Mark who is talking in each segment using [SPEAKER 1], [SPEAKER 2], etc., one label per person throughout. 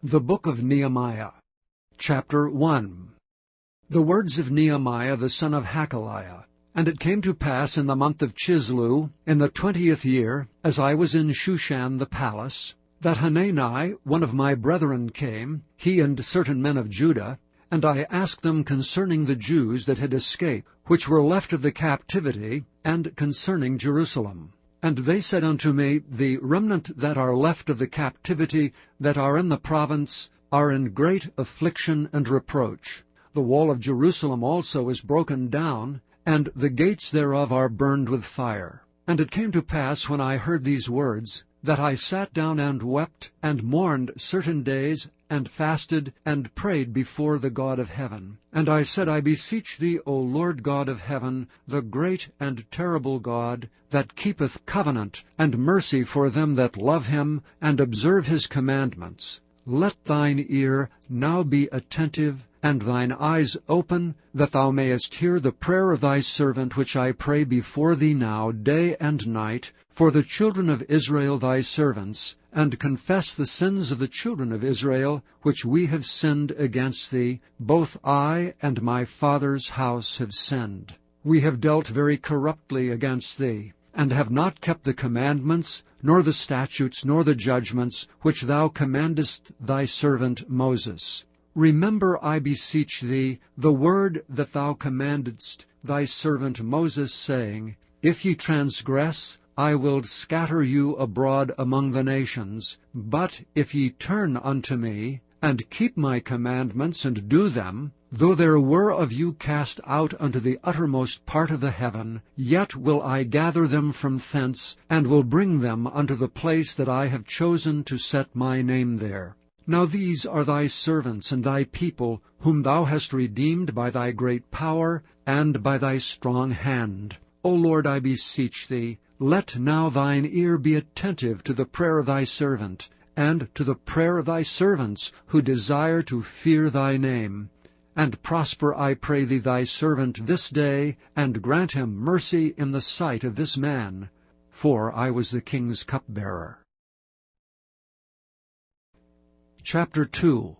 [SPEAKER 1] The Book of Nehemiah, Chapter 1. The words of Nehemiah the son of Hakaliah. And it came to pass in the month of Chislew, in the 20th year, as I was in Shushan the palace, that Hanani, one of my brethren, came, he and certain men of Judah, and I asked them concerning the Jews that had escaped, which were left of the captivity, and concerning Jerusalem. And they said unto me, The remnant that are left of the captivity that are in the province are in great affliction and reproach. The wall of Jerusalem also is broken down, and the gates thereof are burned with fire. And it came to pass, when I heard these words, that I sat down and wept, and mourned certain days, and fasted, and prayed before the God of heaven. And I said, I beseech thee, O Lord God of heaven, the great and terrible God, that keepeth covenant and mercy for them that love him, and observe his commandments. Let thine ear now be attentive, and thine eyes open, that thou mayest hear the prayer of thy servant, which I pray before thee now day and night, for the children of Israel thy servants, and confess the sins of the children of Israel, which we have sinned against thee. Both I and my father's house have sinned. We have dealt very corruptly against thee, and have not kept the commandments, nor the statutes, nor the judgments, which thou commandest thy servant Moses. Remember, I beseech thee, the word that thou commandedst thy servant Moses, saying, If ye transgress, I will scatter you abroad among the nations. But if ye turn unto me, and keep my commandments, and do them, though there were of you cast out unto the uttermost part of the heaven, yet will I gather them from thence, and will bring them unto the place that I have chosen to set my name there. Now these are thy servants and thy people, whom thou hast redeemed by thy great power, and by thy strong hand. O Lord, I beseech thee, let now thine ear be attentive to the prayer of thy servant, and to the prayer of thy servants, who desire to fear thy name. And prosper, I pray thee, thy servant this day, and grant him mercy in the sight of this man. For I was the king's cupbearer. Chapter 2.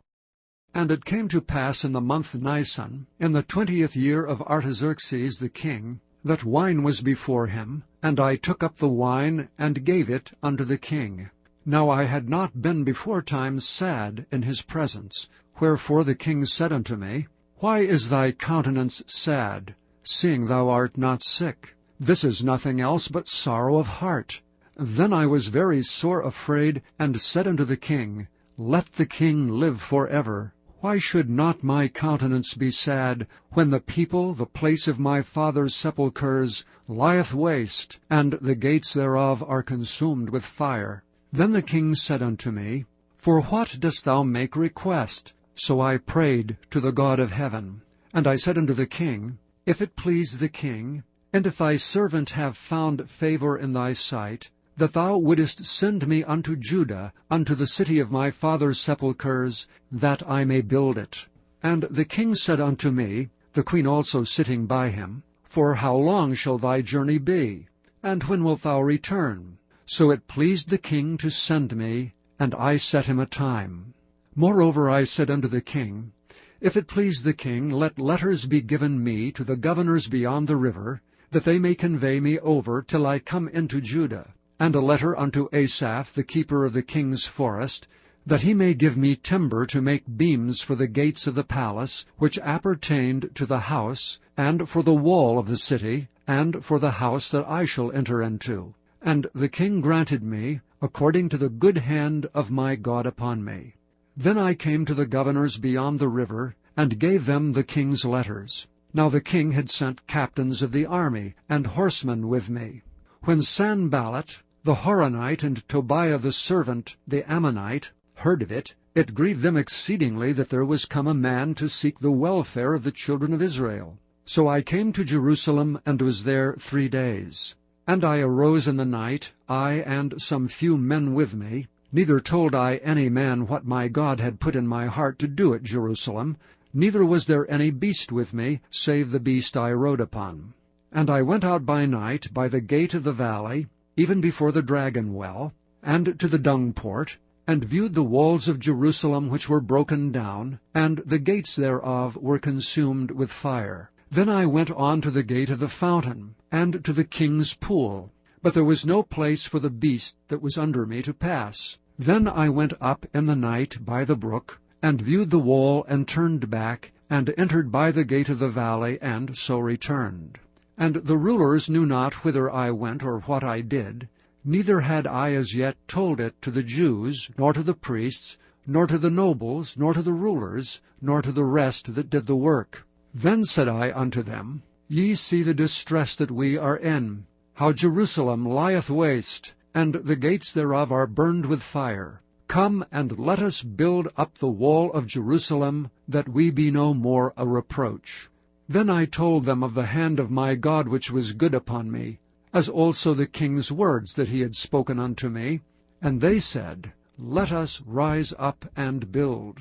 [SPEAKER 1] And it came to pass in the month Nisan, in the 20th year of Artaxerxes the king, that wine was before him, and I took up the wine, and gave it unto the king. Now I had not been beforetime sad in his presence. Wherefore the king said unto me, Why is thy countenance sad, seeing thou art not sick? This is nothing else but sorrow of heart. Then I was very sore afraid, and said unto the king, Let the king live forever. Why should not my countenance be sad, when the people, the place of my father's sepulchres, lieth waste, and the gates thereof are consumed with fire? Then the king said unto me, For what dost thou make request? So I prayed to the God of heaven. And I said unto the king, If it please the king, and if thy servant have found favor in thy sight, that thou wouldest send me unto Judah, unto the city of my father's sepulchres, that I may build it. And the king said unto me, the queen also sitting by him, For how long shall thy journey be? And when wilt thou return? So it pleased the king to send me, and I set him a time. Moreover I said unto the king, If it please the king, let letters be given me to the governors beyond the river, that they may convey me over till I come into Judah. And a letter unto Asaph, the keeper of the king's forest, that he may give me timber to make beams for the gates of the palace, which appertained to the house, and for the wall of the city, and for the house that I shall enter into. And the king granted me, according to the good hand of my God upon me. Then I came to the governors beyond the river, and gave them the king's letters. Now the king had sent captains of the army, and horsemen with me. When Sanballat, the Horonite, and Tobiah the servant, the Ammonite, heard of it, it grieved them exceedingly that there was come a man to seek the welfare of the children of Israel. So I came to Jerusalem, and was there 3 days. And I arose in the night, I and some few men with me. Neither told I any man what my God had put in my heart to do at Jerusalem, neither was there any beast with me, save the beast I rode upon. And I went out by night by the gate of the valley, even before the dragon well, and to the dung port, and viewed the walls of Jerusalem which were broken down, and the gates thereof were consumed with fire. Then I went on to the gate of the fountain, and to the king's pool, but there was no place for the beast that was under me to pass. Then I went up in the night by the brook, and viewed the wall, and turned back, and entered by the gate of the valley, and so returned. And the rulers knew not whither I went or what I did, neither had I as yet told it to the Jews, nor to the priests, nor to the nobles, nor to the rulers, nor to the rest that did the work. Then said I unto them, Ye see the distress that we are in, how Jerusalem lieth waste, and the gates thereof are burned with fire. Come, and let us build up the wall of Jerusalem, that we be no more a reproach. Then I told them of the hand of my God which was good upon me, as also the king's words that he had spoken unto me. And they said, Let us rise up and build.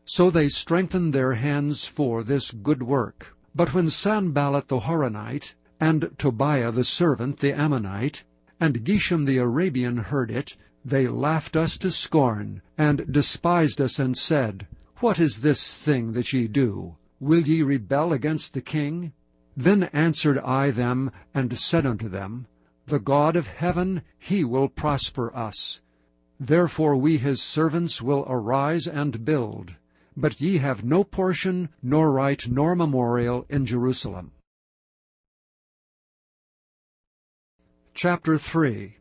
[SPEAKER 1] So they strengthened their hands for this good work. But when Sanballat the Horonite, and Tobiah the servant the Ammonite, and Geshem the Arabian heard it, they laughed us to scorn, and despised us, and said, What is this thing that ye do? Will ye rebel against the king? Then answered I them, and said unto them, The God of heaven, he will prosper us. Therefore we his servants will arise and build. But ye have no portion, nor right, nor memorial in Jerusalem. Chapter 3.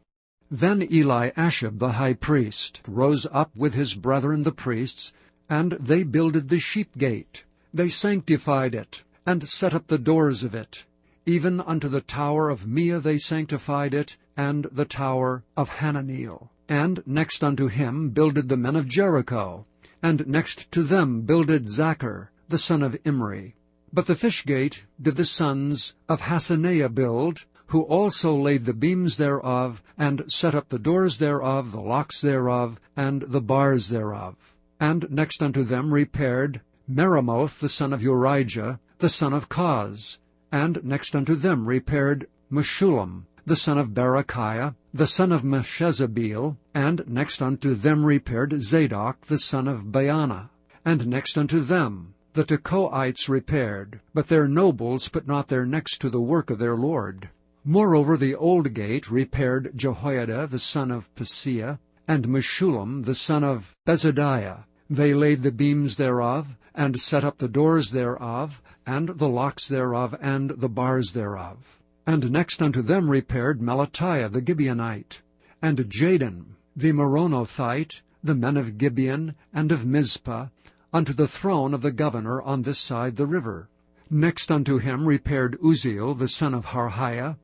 [SPEAKER 1] Then Eliashib the high priest rose up with his brethren the priests, and they builded the sheep gate. They sanctified it, and set up the doors of it. Even unto the tower of Meah they sanctified it, and the tower of Hananeel. And next unto him builded the men of Jericho, and next to them builded Zachar, the son of Imri. But the fish gate did the sons of Hasaneah build, who also laid the beams thereof, and set up the doors thereof, the locks thereof, and the bars thereof. And next unto them repaired Meremoth the son of Urijah, the son of Koz. And next unto them repaired Meshullam, the son of Berechiah, the son of Meshezabeel. And next unto them repaired Zadok, the son of Baana. And next unto them the Tekoites repaired, but their nobles put not their necks to the work of their lord. Moreover the old gate repaired Jehoiada the son of Paseah, and Meshullam the son of Bezadiah. They laid the beams thereof, and set up the doors thereof, and the locks thereof, and the bars thereof. And next unto them repaired Melatiah the Gibeonite, and Jadon the Meronothite, the men of Gibeon and of Mizpah, unto the throne of the governor on this side the river. Next unto him repaired Uzziel the son of Harhiah,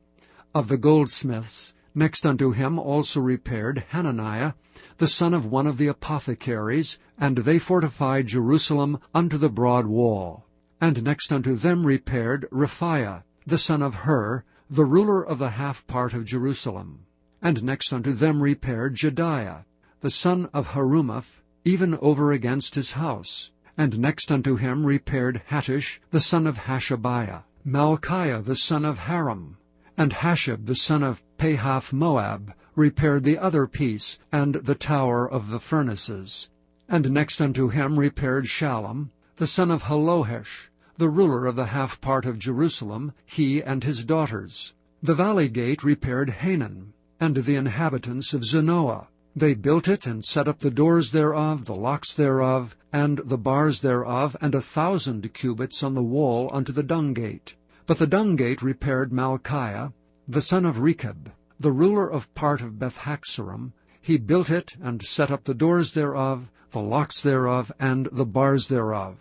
[SPEAKER 1] of the goldsmiths. Next unto him also repaired Hananiah, the son of one of the apothecaries, and they fortified Jerusalem unto the broad wall. And next unto them repaired Rephaiah, the son of Hur, the ruler of the half part of Jerusalem. And next unto them repaired Jediah, the son of Harumaph, even over against his house. And next unto him repaired Hattush, the son of Hashabiah, Malchiah, the son of Haram, and Hashab, the son of Pahath-Moab, repaired the other piece, and the tower of the furnaces. And next unto him repaired Shallum, the son of Halohesh, the ruler of the half part of Jerusalem, he and his daughters. The valley gate repaired Hanan, and the inhabitants of Zanoah. They built it, and set up the doors thereof, the locks thereof, and the bars thereof, and 1,000 cubits on the wall unto the dung gate. But the dung gate repaired Malchiah, the son of Rechab, the ruler of part of Beth-Haxorim. He built it, and set up the doors thereof, the locks thereof, and the bars thereof.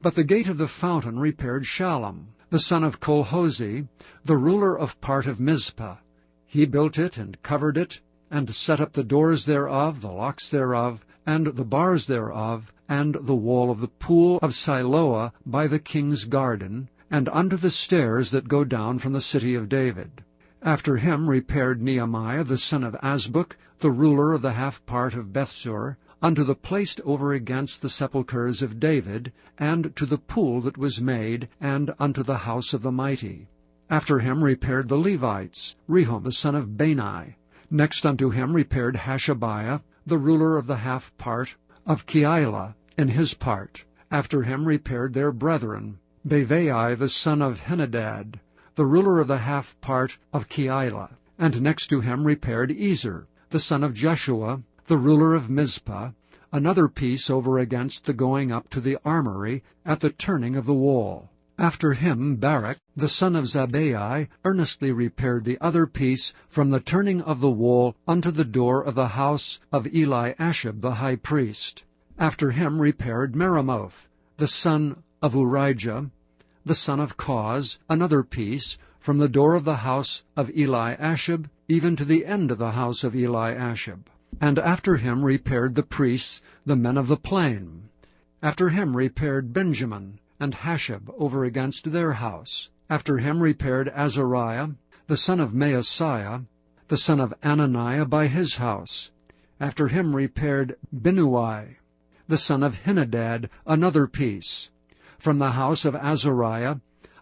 [SPEAKER 1] But the gate of the fountain repaired Shallum, the son of Colhozi, the ruler of part of Mizpah. He built it, and covered it, and set up the doors thereof, the locks thereof, and the bars thereof, and the wall of the pool of Siloah by the king's garden, and unto the stairs that go down from the city of David. After him repaired Nehemiah the son of Azbuk, the ruler of the half part of Bethsur, unto the place over against the sepulchres of David, and to the pool that was made, and unto the house of the mighty. After him repaired the Levites, Rehum the son of Bani. Next unto him repaired Hashabiah, the ruler of the half part of Keilah, in his part. After him repaired their brethren, Bavai the son of Henadad, the ruler of the half part of Keilah. And next to him repaired Ezer, the son of Jeshua, the ruler of Mizpah, another piece over against the going up to the armory at the turning of the wall. After him Barak, the son of Zabbai, earnestly repaired the other piece from the turning of the wall unto the door of the house of Eliashib the high priest. After him repaired Meremoth, the son of Urijah, the son of Koz, another piece, from the door of the house of Eliashib, even to the end of the house of Eliashib. And after him repaired the priests, the men of the plain. After him repaired Benjamin and Hashab over against their house. After him repaired Azariah, the son of Maaseiah, the son of Ananiah by his house. After him repaired Binnui, the son of Henadad, another piece, from the house of Azariah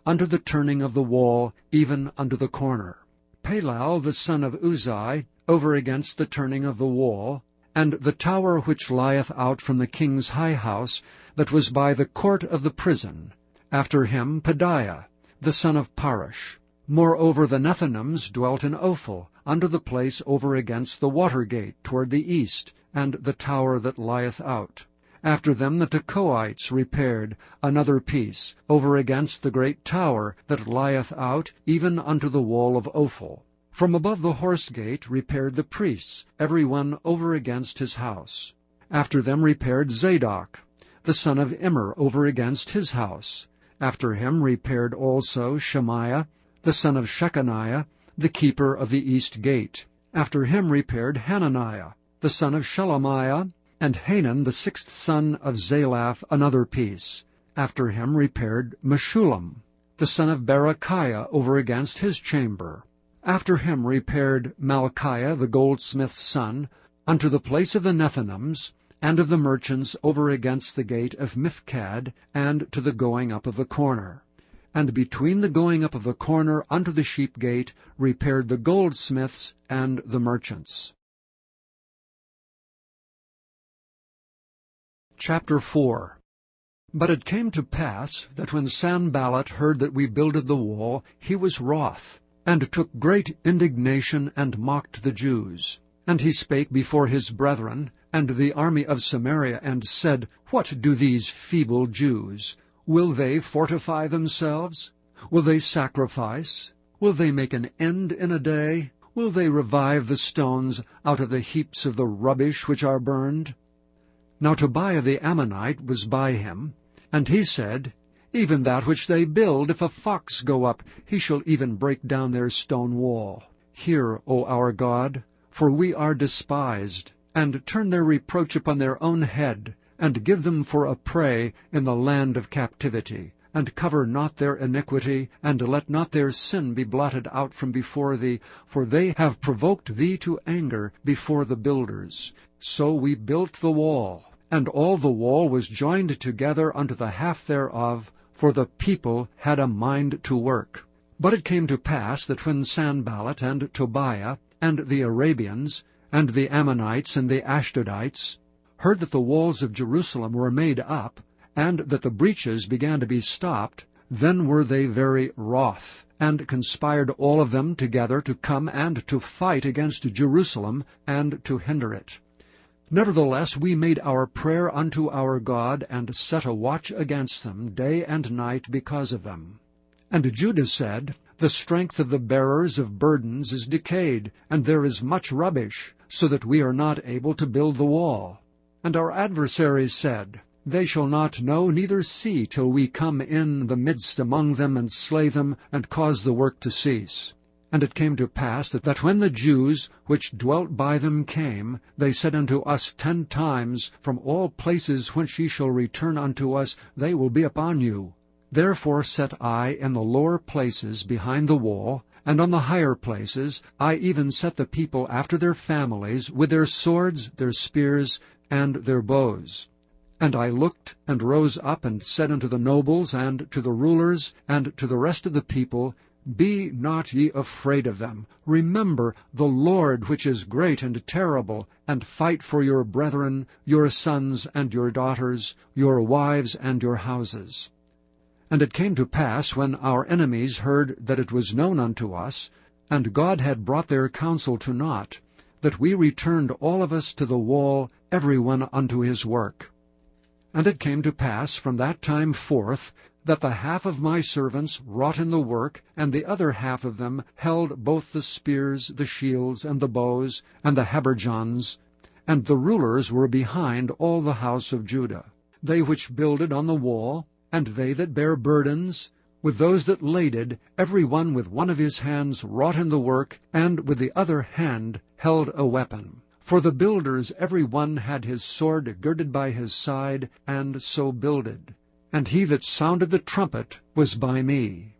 [SPEAKER 1] unto the turning of the wall, even unto the corner. Palal, the son of Uzai, over against the turning of the wall, and the tower which lieth out from the king's high house, that was by the court of the prison. After him Pedaiah, the son of Parosh. Moreover the Nethinims dwelt in Ophel, unto the place over against the water gate toward the east, and the tower that lieth out. After them the Tekoites repaired another piece, over against the great tower that lieth out, even unto the wall of Ophel. From above the horse gate repaired the priests, every one over against his house. After them repaired Zadok, the son of Immer, over against his house. After him repaired also Shemaiah, the son of Shechaniah, the keeper of the east gate. After him repaired Hananiah, the son of Shelemiah, and Hanan, the sixth son of Zalaph, another piece. After him repaired Meshullam, the son of Berechiah, over against his chamber. After him repaired Malchiah, the goldsmith's son, unto the place of the Nethinims, and of the merchants over against the gate of Mifkad, and to the going up of the corner. And between the going up of the corner unto the sheep gate repaired the goldsmiths and the merchants. Chapter 4. But it came to pass that when Sanballat heard that we builded the wall, he was wroth, and took great indignation, and mocked the Jews. And he spake before his brethren, and the army of Samaria, and said, What do these feeble Jews? Will they fortify themselves? Will they sacrifice? Will they make an end in a day? Will they revive the stones out of the heaps of the rubbish which are burned? Now Tobiah the Ammonite was by him, and he said, Even that which they build, if a fox go up, he shall even break down their stone wall. Hear, O our God, for we are despised, and turn their reproach upon their own head, and give them for a prey in the land of captivity, and cover not their iniquity, and let not their sin be blotted out from before thee, for they have provoked thee to anger before the builders. So we built the wall, and all the wall was joined together unto the half thereof, for the people had a mind to work. But it came to pass that when Sanballat and Tobiah and the Arabians and the Ammonites and the Ashdodites heard that the walls of Jerusalem were made up, and that the breaches began to be stopped, then were they very wroth, and conspired all of them together to come and to fight against Jerusalem, and to hinder it. Nevertheless we made our prayer unto our God, and set a watch against them day and night because of them. And Judah said, The strength of the bearers of burdens is decayed, and there is much rubbish, so that we are not able to build the wall. And our adversaries said, They shall not know neither see till we come in the midst among them, and slay them, and cause the work to cease. And it came to pass that when the Jews which dwelt by them came, they said unto us 10 times, From all places whence ye shall return unto us, they will be upon you. Therefore set I in the lower places behind the wall, and on the higher places I even set the people after their families, with their swords, their spears, and their bows. And I looked, and rose up, and said unto the nobles, and to the rulers, and to the rest of the people, Be not ye afraid of them. Remember the Lord, which is great and terrible, and fight for your brethren, your sons and your daughters, your wives and your houses. And it came to pass, when our enemies heard that it was known unto us, and God had brought their counsel to naught, that we returned all of us to the wall, every one unto his work. And it came to pass from that time forth, that the half of my servants wrought in the work, and the other half of them held both the spears, the shields, and the bows, and the habergeons, and the rulers were behind all the house of Judah, they which builded on the wall, and they that bare burdens, with those that laded, every one with one of his hands wrought in the work, and with the other hand held a weapon. For the builders every one had his sword girded by his side, and so builded. And he that sounded the trumpet was by me.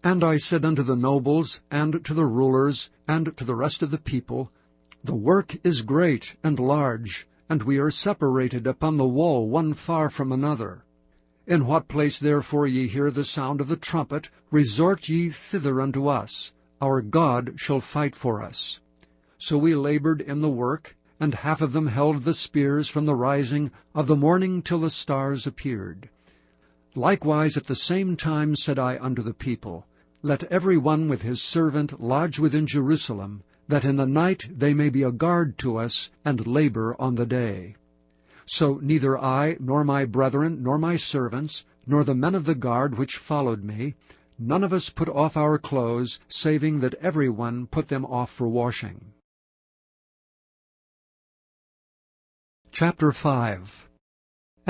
[SPEAKER 1] And I said unto the nobles, and to the rulers, and to the rest of the people, The work is great and large, and we are separated upon the wall one far from another. In what place therefore ye hear the sound of the trumpet, resort ye thither unto us. Our God shall fight for us. So we labored in the work, and half of them held the spears from the rising of the morning till the stars appeared. Likewise at the same time said I unto the people, Let every one with his servant lodge within Jerusalem, that in the night they may be a guard to us, and labor on the day. So neither I, nor my brethren, nor my servants, nor the men of the guard which followed me, none of us put off our clothes, saving that every one put them off for washing. Chapter 5.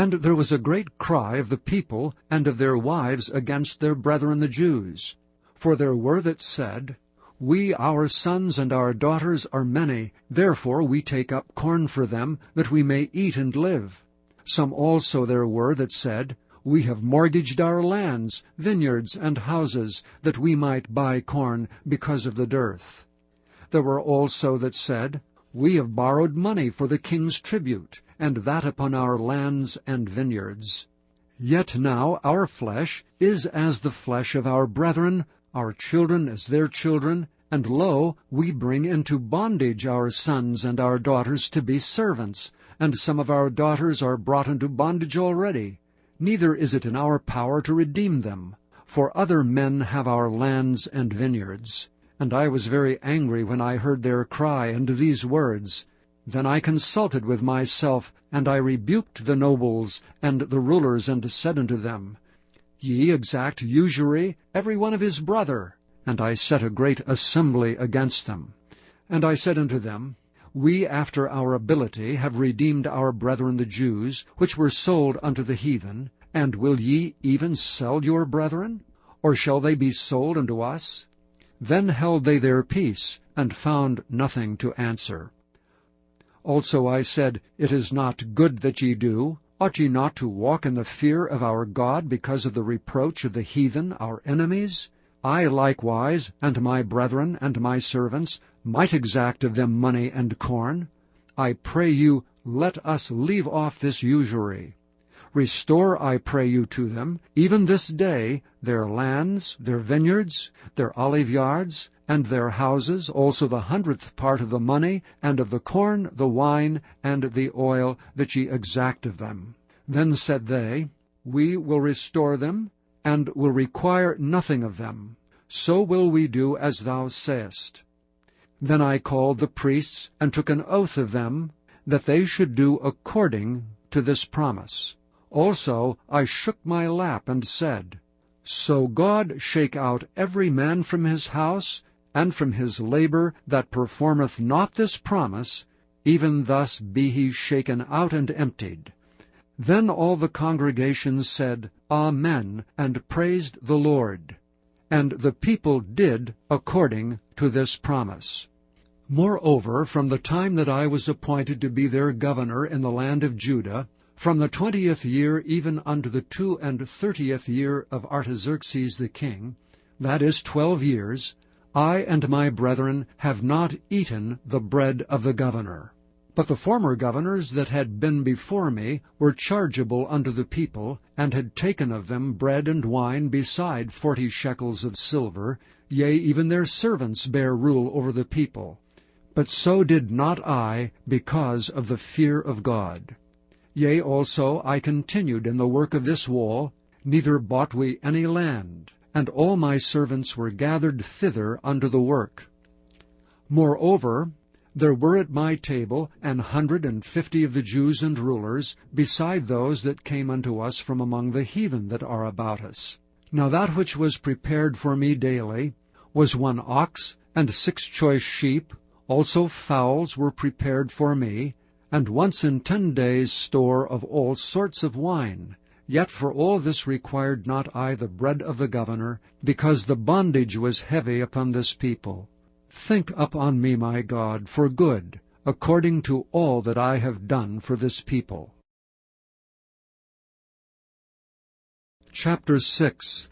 [SPEAKER 1] And there was a great cry of the people and of their wives against their brethren the Jews. For there were that said, We, our sons and our daughters, are many, therefore we take up corn for them, that we may eat and live. Some also there were that said, We have mortgaged our lands, vineyards, and houses, that we might buy corn, because of the dearth. There were also that said, We have borrowed money for the king's tribute, and that upon our lands and vineyards. Yet now our flesh is as the flesh of our brethren, our children as their children, and lo, we bring into bondage our sons and our daughters to be servants, and some of our daughters are brought into bondage already. Neither is it in our power to redeem them, for other men have our lands and vineyards. And I was very angry when I heard their cry and these words. Then I consulted with myself, and I rebuked the nobles and the rulers, and said unto them, Ye exact usury, every one of his brother. And I set a great assembly against them. And I said unto them, We after our ability have redeemed our brethren the Jews, which were sold unto the heathen. And will ye even sell your brethren? Or shall they be sold unto us? Then held they their peace, and found nothing to answer. Also I said, It is not good that ye do. Ought ye not to walk in the fear of our God, because of the reproach of the heathen, our enemies? I likewise, and my brethren, and my servants, might exact of them money and corn. I pray you, let us leave off this usury. Restore, I pray you, to them, even this day, their lands, their vineyards, their olive yards, and their houses, also the 100th part of the money, and of the corn, the wine, and the oil, that ye exact of them. Then said they, We will restore them, and will require nothing of them. So will we do as thou sayest. Then I called the priests, and took an oath of them, that they should do according to this promise. Also I shook my lap, and said, So God shake out every man from his house, and from his labor, that performeth not this promise, even thus be he shaken out and emptied. Then all the congregation said, Amen, and praised the Lord. And the people did according to this promise. Moreover, from the time that I was appointed to be their governor in the land of Judah, from the 20th year even unto the 32nd year of Artaxerxes the king, that is 12 years, I and my brethren have not eaten the bread of the governor. But the former governors that had been before me were chargeable unto the people, and had taken of them bread and wine beside 40 shekels of silver, yea, even their servants bare rule over the people. But so did not I, because of the fear of God. Yea, also I continued in the work of this wall, neither bought we any land, and all my servants were gathered thither unto the work. Moreover, there were at my table 150 of the Jews and rulers, beside those that came unto us from among the heathen that are about us. Now that which was prepared for me daily was 1 ox and 6 choice sheep, also fowls were prepared for me, and once in 10 days' store of all sorts of wine. Yet for all this required not I the bread of the governor, because the bondage was heavy upon this people. Think upon me, my God, for good, according to all that I have done for this people. Chapter 6.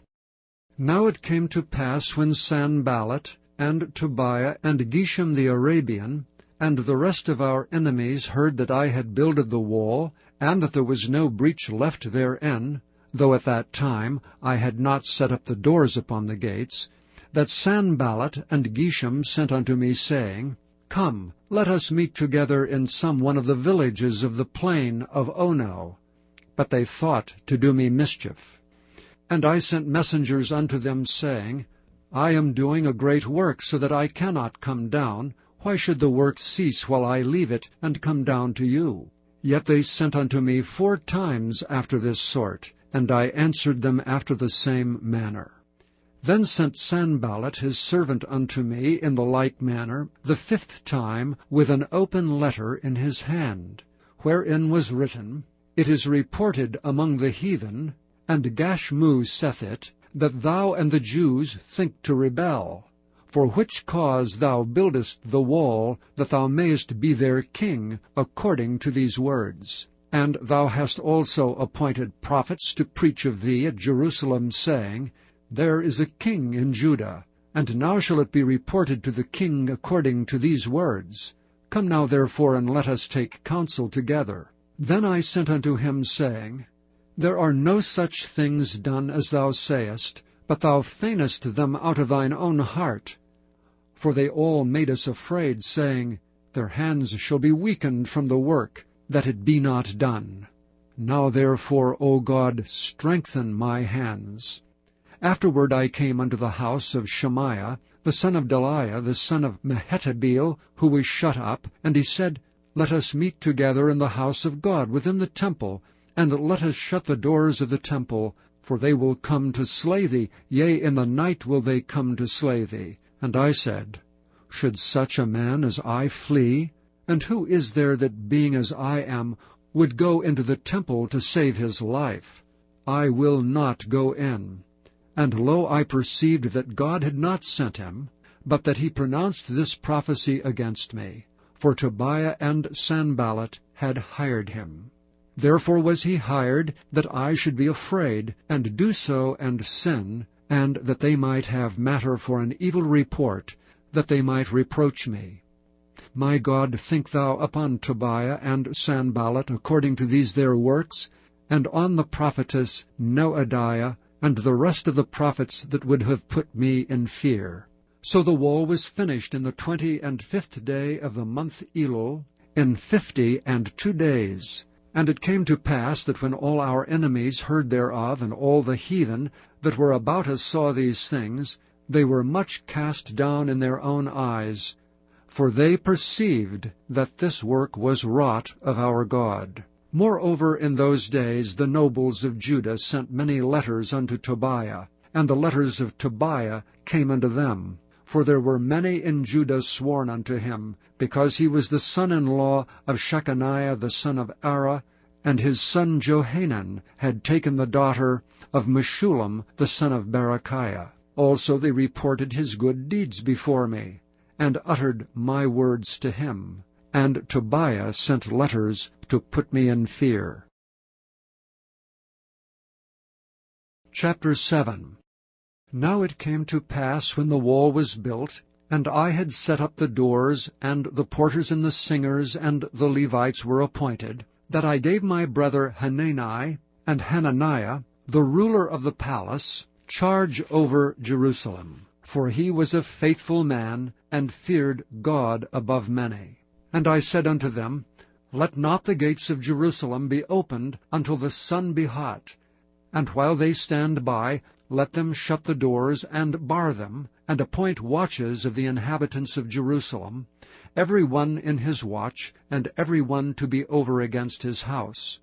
[SPEAKER 1] Now it came to pass, when Sanballat, and Tobiah, and Geshem the Arabian, and the rest of our enemies heard that I had builded the wall, and that there was no breach left therein, though at that time I had not set up the doors upon the gates, that Sanballat and Geshem sent unto me, saying, Come, let us meet together in some one of the villages of the plain of Ono. But they thought to do me mischief. And I sent messengers unto them, saying, I am doing a great work, so that I cannot come down. Why should the work cease while I leave it, and come down to you? Yet they sent unto me 4 times after this sort, and I answered them after the same manner. Then sent Sanballat his servant unto me in the like manner, the 5th time, with an open letter in his hand, wherein was written, It is reported among the heathen, and Gashmu saith it, that thou and the Jews think to rebel, for which cause thou buildest the wall, that thou mayest be their king, according to these words. And thou hast also appointed prophets to preach of thee at Jerusalem, saying, There is a king in Judah, and now shall it be reported to the king according to these words. Come now therefore, and let us take counsel together. Then I sent unto him, saying, There are no such things done as thou sayest, but thou feignest them out of thine own heart. For they all made us afraid, saying, Their hands shall be weakened from the work, that it be not done. Now therefore, O God, strengthen my hands. Afterward I came unto the house of Shemaiah, the son of Delaiah, the son of Mehetabeel, who was shut up, and he said, Let us meet together in the house of God within the temple, and let us shut the doors of the temple, for they will come to slay thee, yea, in the night will they come to slay thee. And I said, Should such a man as I flee? And who is there that, being as I am, would go into the temple to save his life? I will not go in. And lo, I perceived that God had not sent him, but that he pronounced this prophecy against me. For Tobiah and Sanballat had hired him. Therefore was he hired, that I should be afraid, and do so and sin, and that they might have matter for an evil report, that they might reproach me. My God, think thou upon Tobiah and Sanballat according to these their works, and on the prophetess Noadiah, and the rest of the prophets that would have put me in fear. So the wall was finished in the 25th day of the month Elul, in 52 days. And it came to pass that when all our enemies heard thereof, and all the heathen that were about us saw these things, they were much cast down in their own eyes, for they perceived that this work was wrought of our God. Moreover, in those days the nobles of Judah sent many letters unto Tobiah, and the letters of Tobiah came unto them. For there were many in Judah sworn unto him, because he was the son-in-law of Shechaniah the son of Ara, and his son Johanan had taken the daughter of Meshullam the son of Berechiah. Also they reported his good deeds before me, and uttered my words to him. And Tobiah sent letters to put me in fear. Chapter 7. Now it came to pass, when the wall was built, And I had set up the doors, and the porters and the singers and the Levites were appointed, that I gave my brother Hanani and Hananiah, the ruler of the palace, charge over Jerusalem. For he was a faithful man, and feared God above many. And I said unto them, Let not the gates of Jerusalem be opened until the sun be hot. And while they stand by, let them shut the doors, and bar them, and appoint watches of the inhabitants of Jerusalem, every one in his watch, and every one to be over against his house.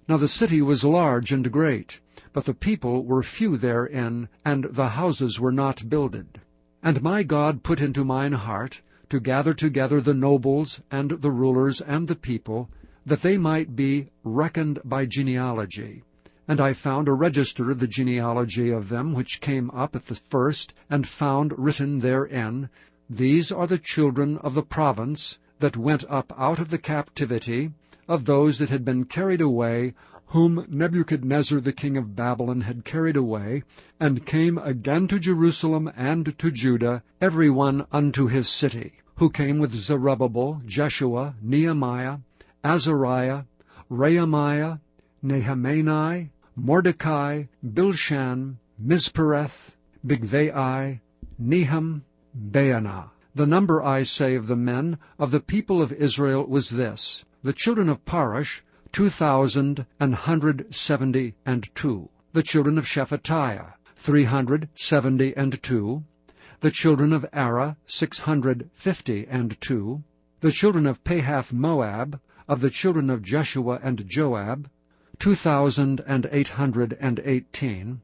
[SPEAKER 1] Now the city was large and great, but the people were few therein, and the houses were not builded. And my God put into mine heart to gather together the nobles, and the rulers, and the people, that they might be reckoned by genealogy. And I found a register of the genealogy of them which came up at the first, and found written therein, These are the children of the province that went up out of the captivity, of those that had been carried away, whom Nebuchadnezzar the king of Babylon had carried away, and came again to Jerusalem and to Judah, every one unto his city, who came with Zerubbabel, Jeshua, Nehemiah, Azariah, Rehemiah, Nehemiah, Mordecai, Bilshan, Mizpereth, Bigvai, Nehum, Baanah. The number, I say, of the men of the people of Israel was this: the children of Parosh, 2,172. The children of Shephatiah, 372. The children of Ara, 652. The children of Pahath Moab, of the children of Jeshua and Joab, 2,818.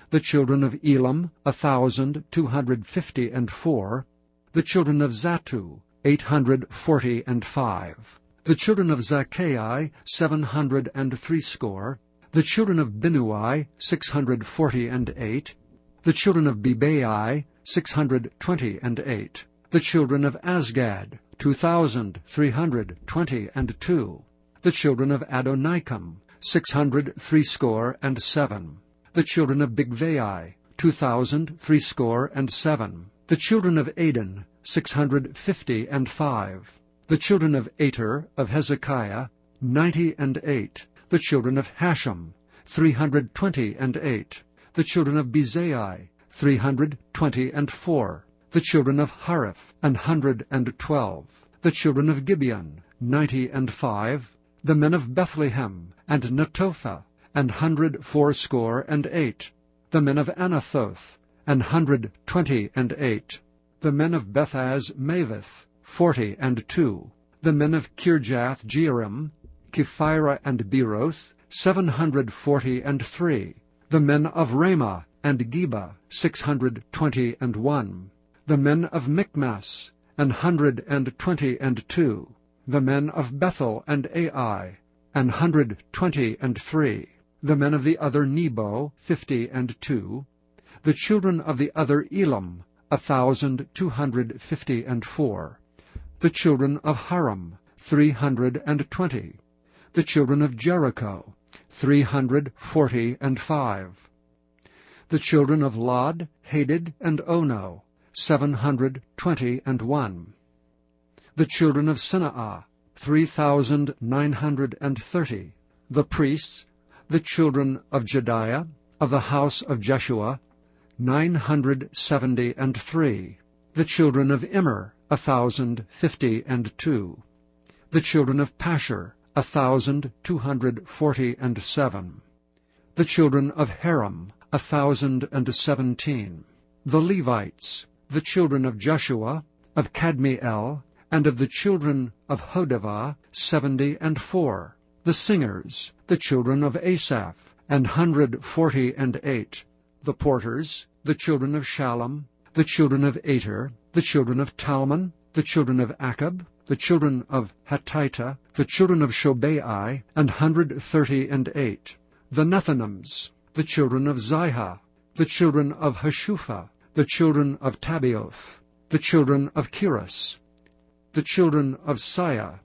[SPEAKER 1] The children of Elam, 1,254. The children of Zattu, 845. The children of Zaccai, 760. The children of Binnui, 648. The children of Bebai, 628. The children of Azgad, 2,322. The children of Adonikam, 667. The children of Bigvai, 2,307. The children of Adin, 655. The children of Ater of Hezekiah, 98. The children of Hashem, 328. The children of Bezai, 324. The children of Hariph, 112. The children of Gibeon, 95. The men of Bethlehem, and Netophah, 168. The men of Anathoth, 128. The men of Bethaz Mavith, 42. The men of Kirjath Jearim, Kephirah and Beeroth, 743. The men of Ramah and Geba, 621. The men of Michmas, 122. The men of Bethel and Ai, 123. The men of the other Nebo, 52. The children of the other Elam, 1,254. The children of Haram, 320. The children of Jericho, 345. The children of Lod, Hadid, and Ono, 721. The children of Sineah, 3,930. The priests, the children of Jediah, of the house of Jeshua, 973. The children of Immer, 1,052. The children of Pashur, 1,247. The children of Haram, 1,017. The Levites, the children of Jeshua, of Kadmiel, and of the children of Hodavah, 74. The singers, the children of Asaph, 148. The porters, the children of Shallum, the children of Ater, the children of Talmon, the children of Akab, the children of Hatita, the children of Shobai, 138. The Nethinims, the children of Ziha, the children of Hashupha, the children of Tabioth, the children of Kiras, the children of Siah,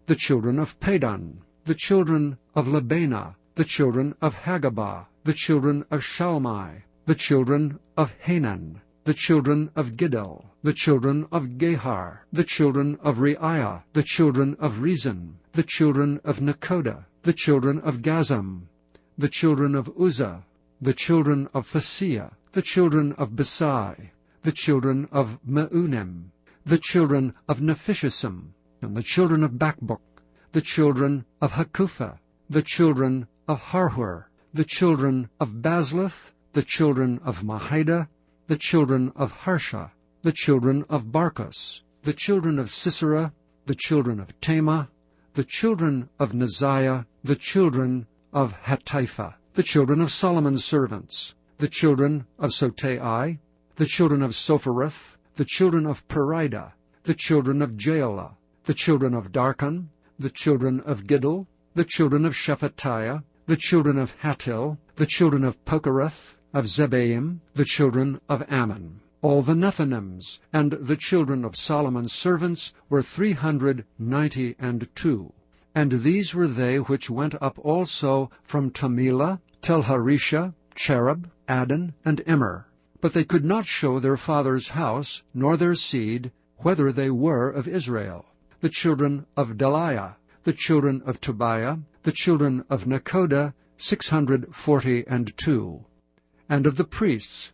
[SPEAKER 1] the children of Padan, the children of Labana, the children of Hagabah, the children of Shalmai, the children of Hanan, the children of Giddel, the children of Gehar, the children of Reiah, the children of Rezin, the children of Nekoda, the children of Gazam, the children of Uzzah, the children of Phasiah, the children of Besai, the children of Meunim, the children of Nephishisim, and the children of Bakbuk, the children of Hakupha, the children of Harhur, the children of Bazluth, the children of Mahida, the children of Harsha, the children of Barkos, the children of Sisera, the children of Tema, the children of Neziah, the children of Hatipha, the children of Solomon's servants, the children of Sotai, the children of Sophereth, the children of Perida, the children of Jaela, the children of Darkon, the children of Giddel, the children of Shephatiah, the children of Hattil, the children of Pokereth, of Zebaim, the children of Ammon. All the Nethinims and the children of Solomon's servants were 392. And these were they which went up also from Tamila, Telharisha, Cherub, Adon, and Immer. But they could not show their father's house, nor their seed, whether they were of Israel. The children of Deliah, the children of Tobiah, the children of Nekoda, 642. And of the priests,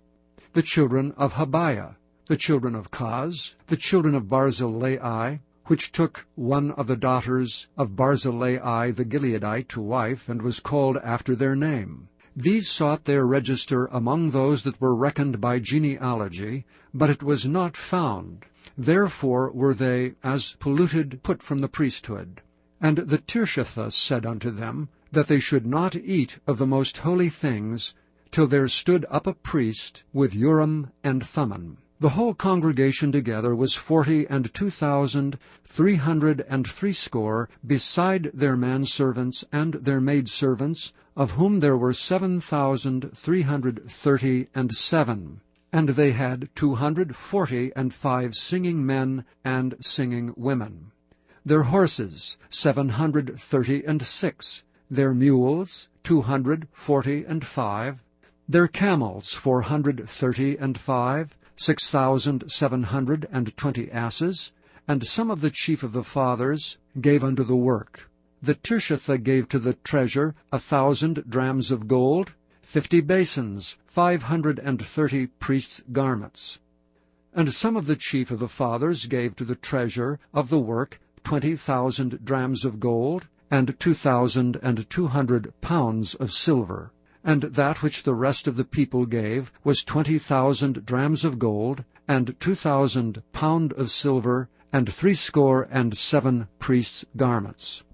[SPEAKER 1] the children of Habiah, the children of Kaz, the children of Barzillai, which took one of the daughters of Barzillai the Gileadite to wife, and was called after their name. These sought their register among those that were reckoned by genealogy, but it was not found. Therefore were they, as polluted, put from the priesthood. And the Tirshatha said unto them, that they should not eat of the most holy things, till there stood up a priest with Urim and Thummim. The whole congregation together was 42,360, beside their manservants and their maidservants, of whom there were 7,337. And they had 245 singing men and singing women. Their horses 736, their mules 245, their camels 435, 6,720 asses, and some of the chief of the fathers gave unto the work. The Tirshatha gave to the treasure 1,000 drams of gold, 50 basins, 530 priests' garments. And some of the chief of the fathers gave to the treasure of the work 20,000 drams of gold, and 2,200 pounds of silver. And that which the rest of the people gave was 20,000 drams of gold, and 2,000 pound of silver, and 67 priests' garments.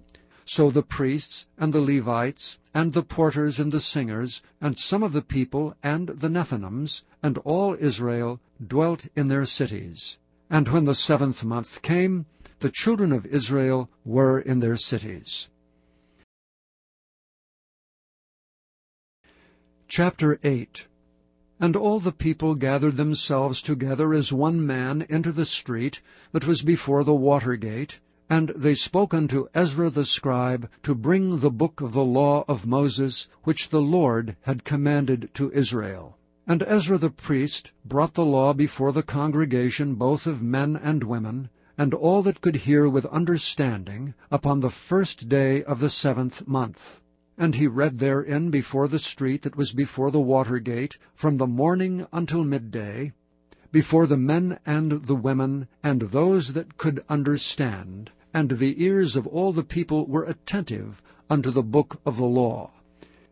[SPEAKER 1] So the priests, and the Levites, and the porters, and the singers, and some of the people, and the Nethinims, and all Israel, dwelt in their cities. And when the 7th month came, the children of Israel were in their cities. Chapter 8. And all the people gathered themselves together as one man into the street that was before the water gate, and they spoke unto Ezra the scribe to bring the book of the law of Moses, which the Lord had commanded to Israel. And Ezra the priest brought the law before the congregation both of men and women, and all that could hear with understanding, upon the 1st day of the 7th month. And he read therein before the street that was before the water gate, from the morning until midday, before the men and the women, and those that could understand, and the ears of all the people were attentive unto the book of the law.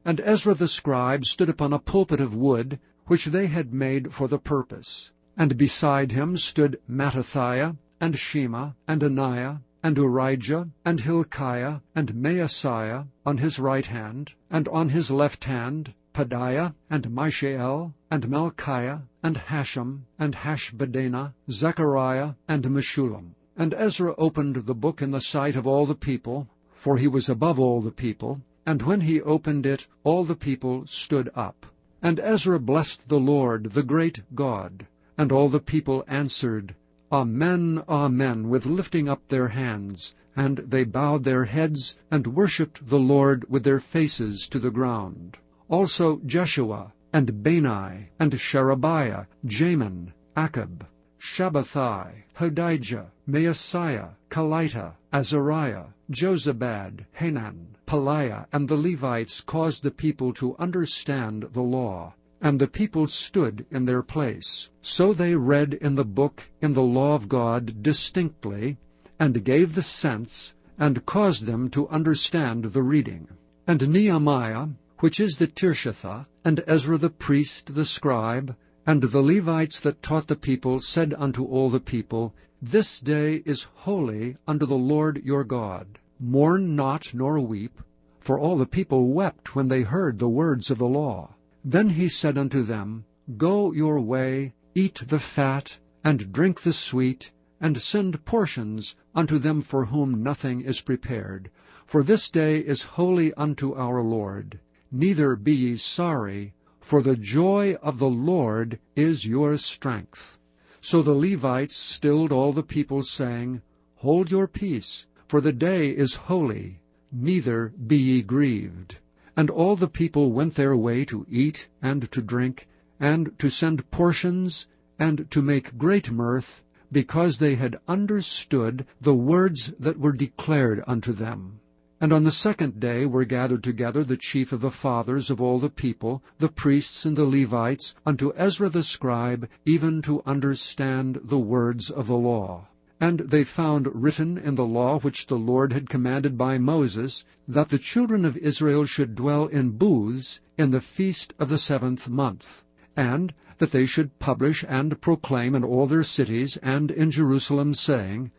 [SPEAKER 1] And Ezra the scribe stood upon a pulpit of wood, which they had made for the purpose. And beside him stood Mattithiah, and Shema, and Ananiah, and Urijah, and Hilkiah, and Maaseiah on his right hand, and on his left hand Pedaiah, and Mishael, and Malchiah, and Hashem, and Hashbaddanah, Zechariah, and Meshullam. And Ezra opened the book in the sight of all the people, for he was above all the people, and when he opened it, all the people stood up. And Ezra blessed the Lord, the great God. And all the people answered, Amen, Amen, with lifting up their hands. And they bowed their heads, and worshipped the Lord with their faces to the ground. Also Jeshua, and Bani, and Sherebiah, Jamin, Akab, Shabbathai, Hodijah, Maaseiah, Kelita, Azariah, Jozabad, Hanan, Pelaiah, and the Levites caused the people to understand the law. And the people stood in their place. So they read in the book in the law of God distinctly, and gave the sense, and caused them to understand the reading. And Nehemiah, which is the Tirshatha, and Ezra the priest, the scribe, and the Levites that taught the people, said unto all the people, This day is holy unto the Lord your God. Mourn not nor weep, for all the people wept when they heard the words of the law. Then he said unto them, Go your way, eat the fat, and drink the sweet, and send portions unto them for whom nothing is prepared. For this day is holy unto our Lord. Neither be ye sorry, for the joy of the Lord is your strength. So the Levites stilled all the people, saying, Hold your peace, for the day is holy, neither be ye grieved. And all the people went their way to eat and to drink, and to send portions, and to make great mirth, because they had understood the words that were declared unto them. And on the second day were gathered together the chief of the fathers of all the people, the priests and the Levites, unto Ezra the scribe, even to understand the words of the law. And they found written in the law which the Lord had commanded by Moses, that the children of Israel should dwell in booths in the feast of the 7th month, and that they should publish and proclaim in all their cities and in Jerusalem, saying,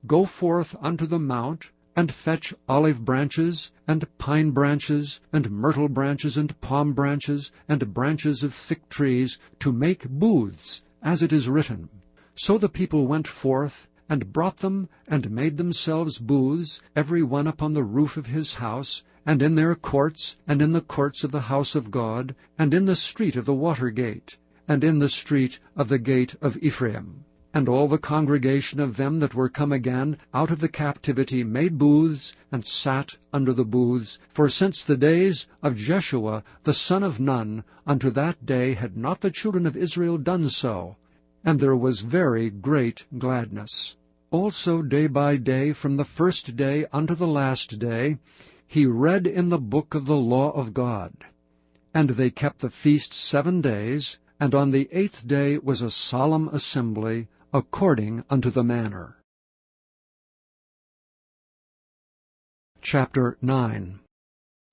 [SPEAKER 1] Go forth unto the mount, and fetch olive branches, and pine branches, and myrtle branches, and palm branches, and branches of thick trees, to make booths, as it is written. So the people went forth, and brought them, and made themselves booths, every one upon the roof of his house, and in their courts, and in the courts of the house of God, and in the street of the water gate, and in the street of the gate of Ephraim. And all the congregation of them that were come again out of the captivity made booths, and sat under the booths. For since the days of Jeshua the son of Nun unto that day had not the children of Israel done so, and there was very great gladness. Also day by day, from the first day unto the last day, he read in the book of the law of God. And they kept the feast 7 days, and on the 8th day was a solemn assembly, according unto the manner. Chapter 9.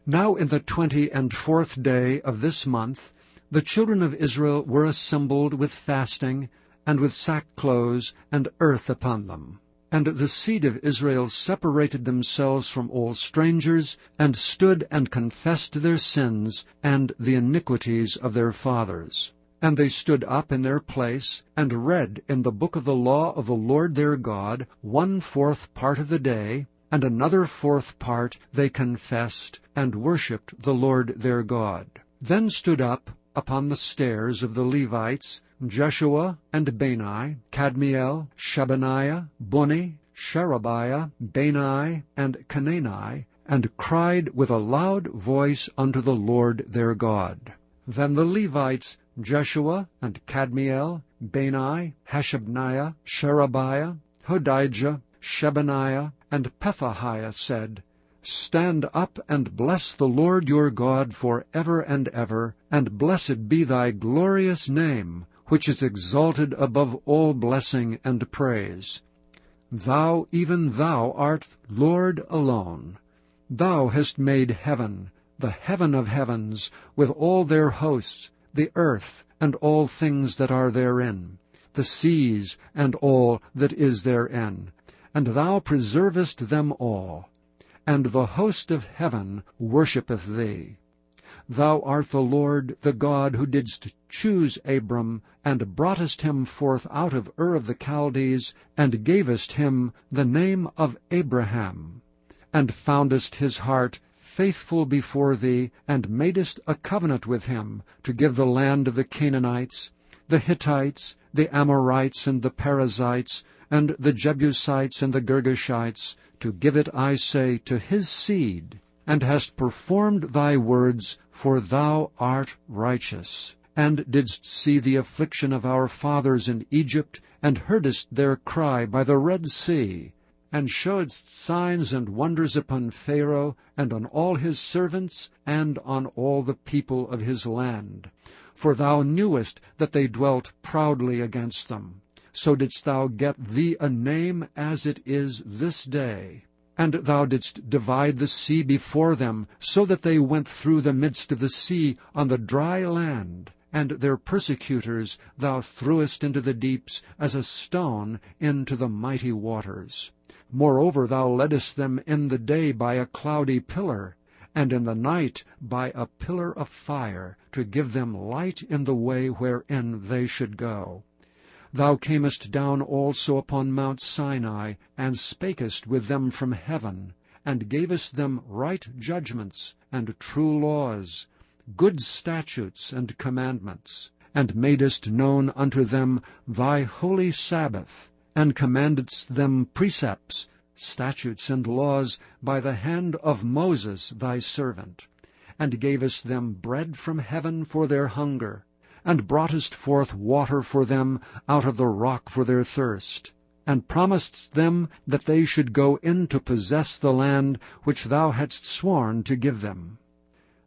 [SPEAKER 1] Now in the 24th day of this month, the children of Israel were assembled with fasting, and with sackcloths and earth upon them. And the seed of Israel separated themselves from all strangers, and stood and confessed their sins and the iniquities of their fathers. And they stood up in their place, and read in the book of the law of the Lord their God 1/4 part of the day, and another 4th part they confessed, and worshipped the Lord their God. Then stood up upon the stairs of the Levites Jeshua and Bani, Kadmiel, Shebaniah, Bunni, Sherebiah, Bani, and Canani, and cried with a loud voice unto the Lord their God. Then the Levites Jeshua and Kadmiel, Bani, Hashabniah, Sherebiah, Hodijah, Shebaniah, and Pethahiah said, Stand up and bless the Lord your God for ever and ever, and blessed be thy glorious name, which is exalted above all blessing and praise. Thou, even thou, art Lord alone. Thou hast made heaven, the heaven of heavens, with all their hosts, the earth, and all things that are therein, the seas, and all that is therein, and thou preservest them all. And the host of heaven worshippeth thee. Thou art the Lord, the God, who didst choose Abram, and broughtest him forth out of Ur of the Chaldees, and gavest him the name of Abraham, and foundest his heart faithful before thee, and madest a covenant with him, to give the land of the Canaanites, the Hittites, the Amorites, and the Perizzites, and the Jebusites, and the Girgashites, to give it, I say, to his seed. and hast performed thy words, for thou art righteous, and didst see the affliction of our fathers in Egypt, and heardest their cry by the Red Sea, and showedst signs and wonders upon Pharaoh, and on all his servants, and on all the people of his land. For thou knewest that they dwelt proudly against them. So didst thou get thee a name as it is this day. And thou didst divide the sea before them, so that they went through the midst of the sea on the dry land. And their persecutors thou threwest into the deeps as a stone into the mighty waters. Moreover, thou leddest them in the day by a cloudy pillar, and in the night by a pillar of fire, to give them light in the way wherein they should go. Thou camest down also upon Mount Sinai, and spakest with them from heaven, and gavest them right judgments, and true laws, good statutes and commandments, and madest known unto them thy holy Sabbath, and commandedst them precepts, statutes, and laws by the hand of Moses thy servant, and gavest them bread from heaven for their hunger, and broughtest forth water for them out of the rock for their thirst, and promisedst them that they should go in to possess the land which thou hadst sworn to give them.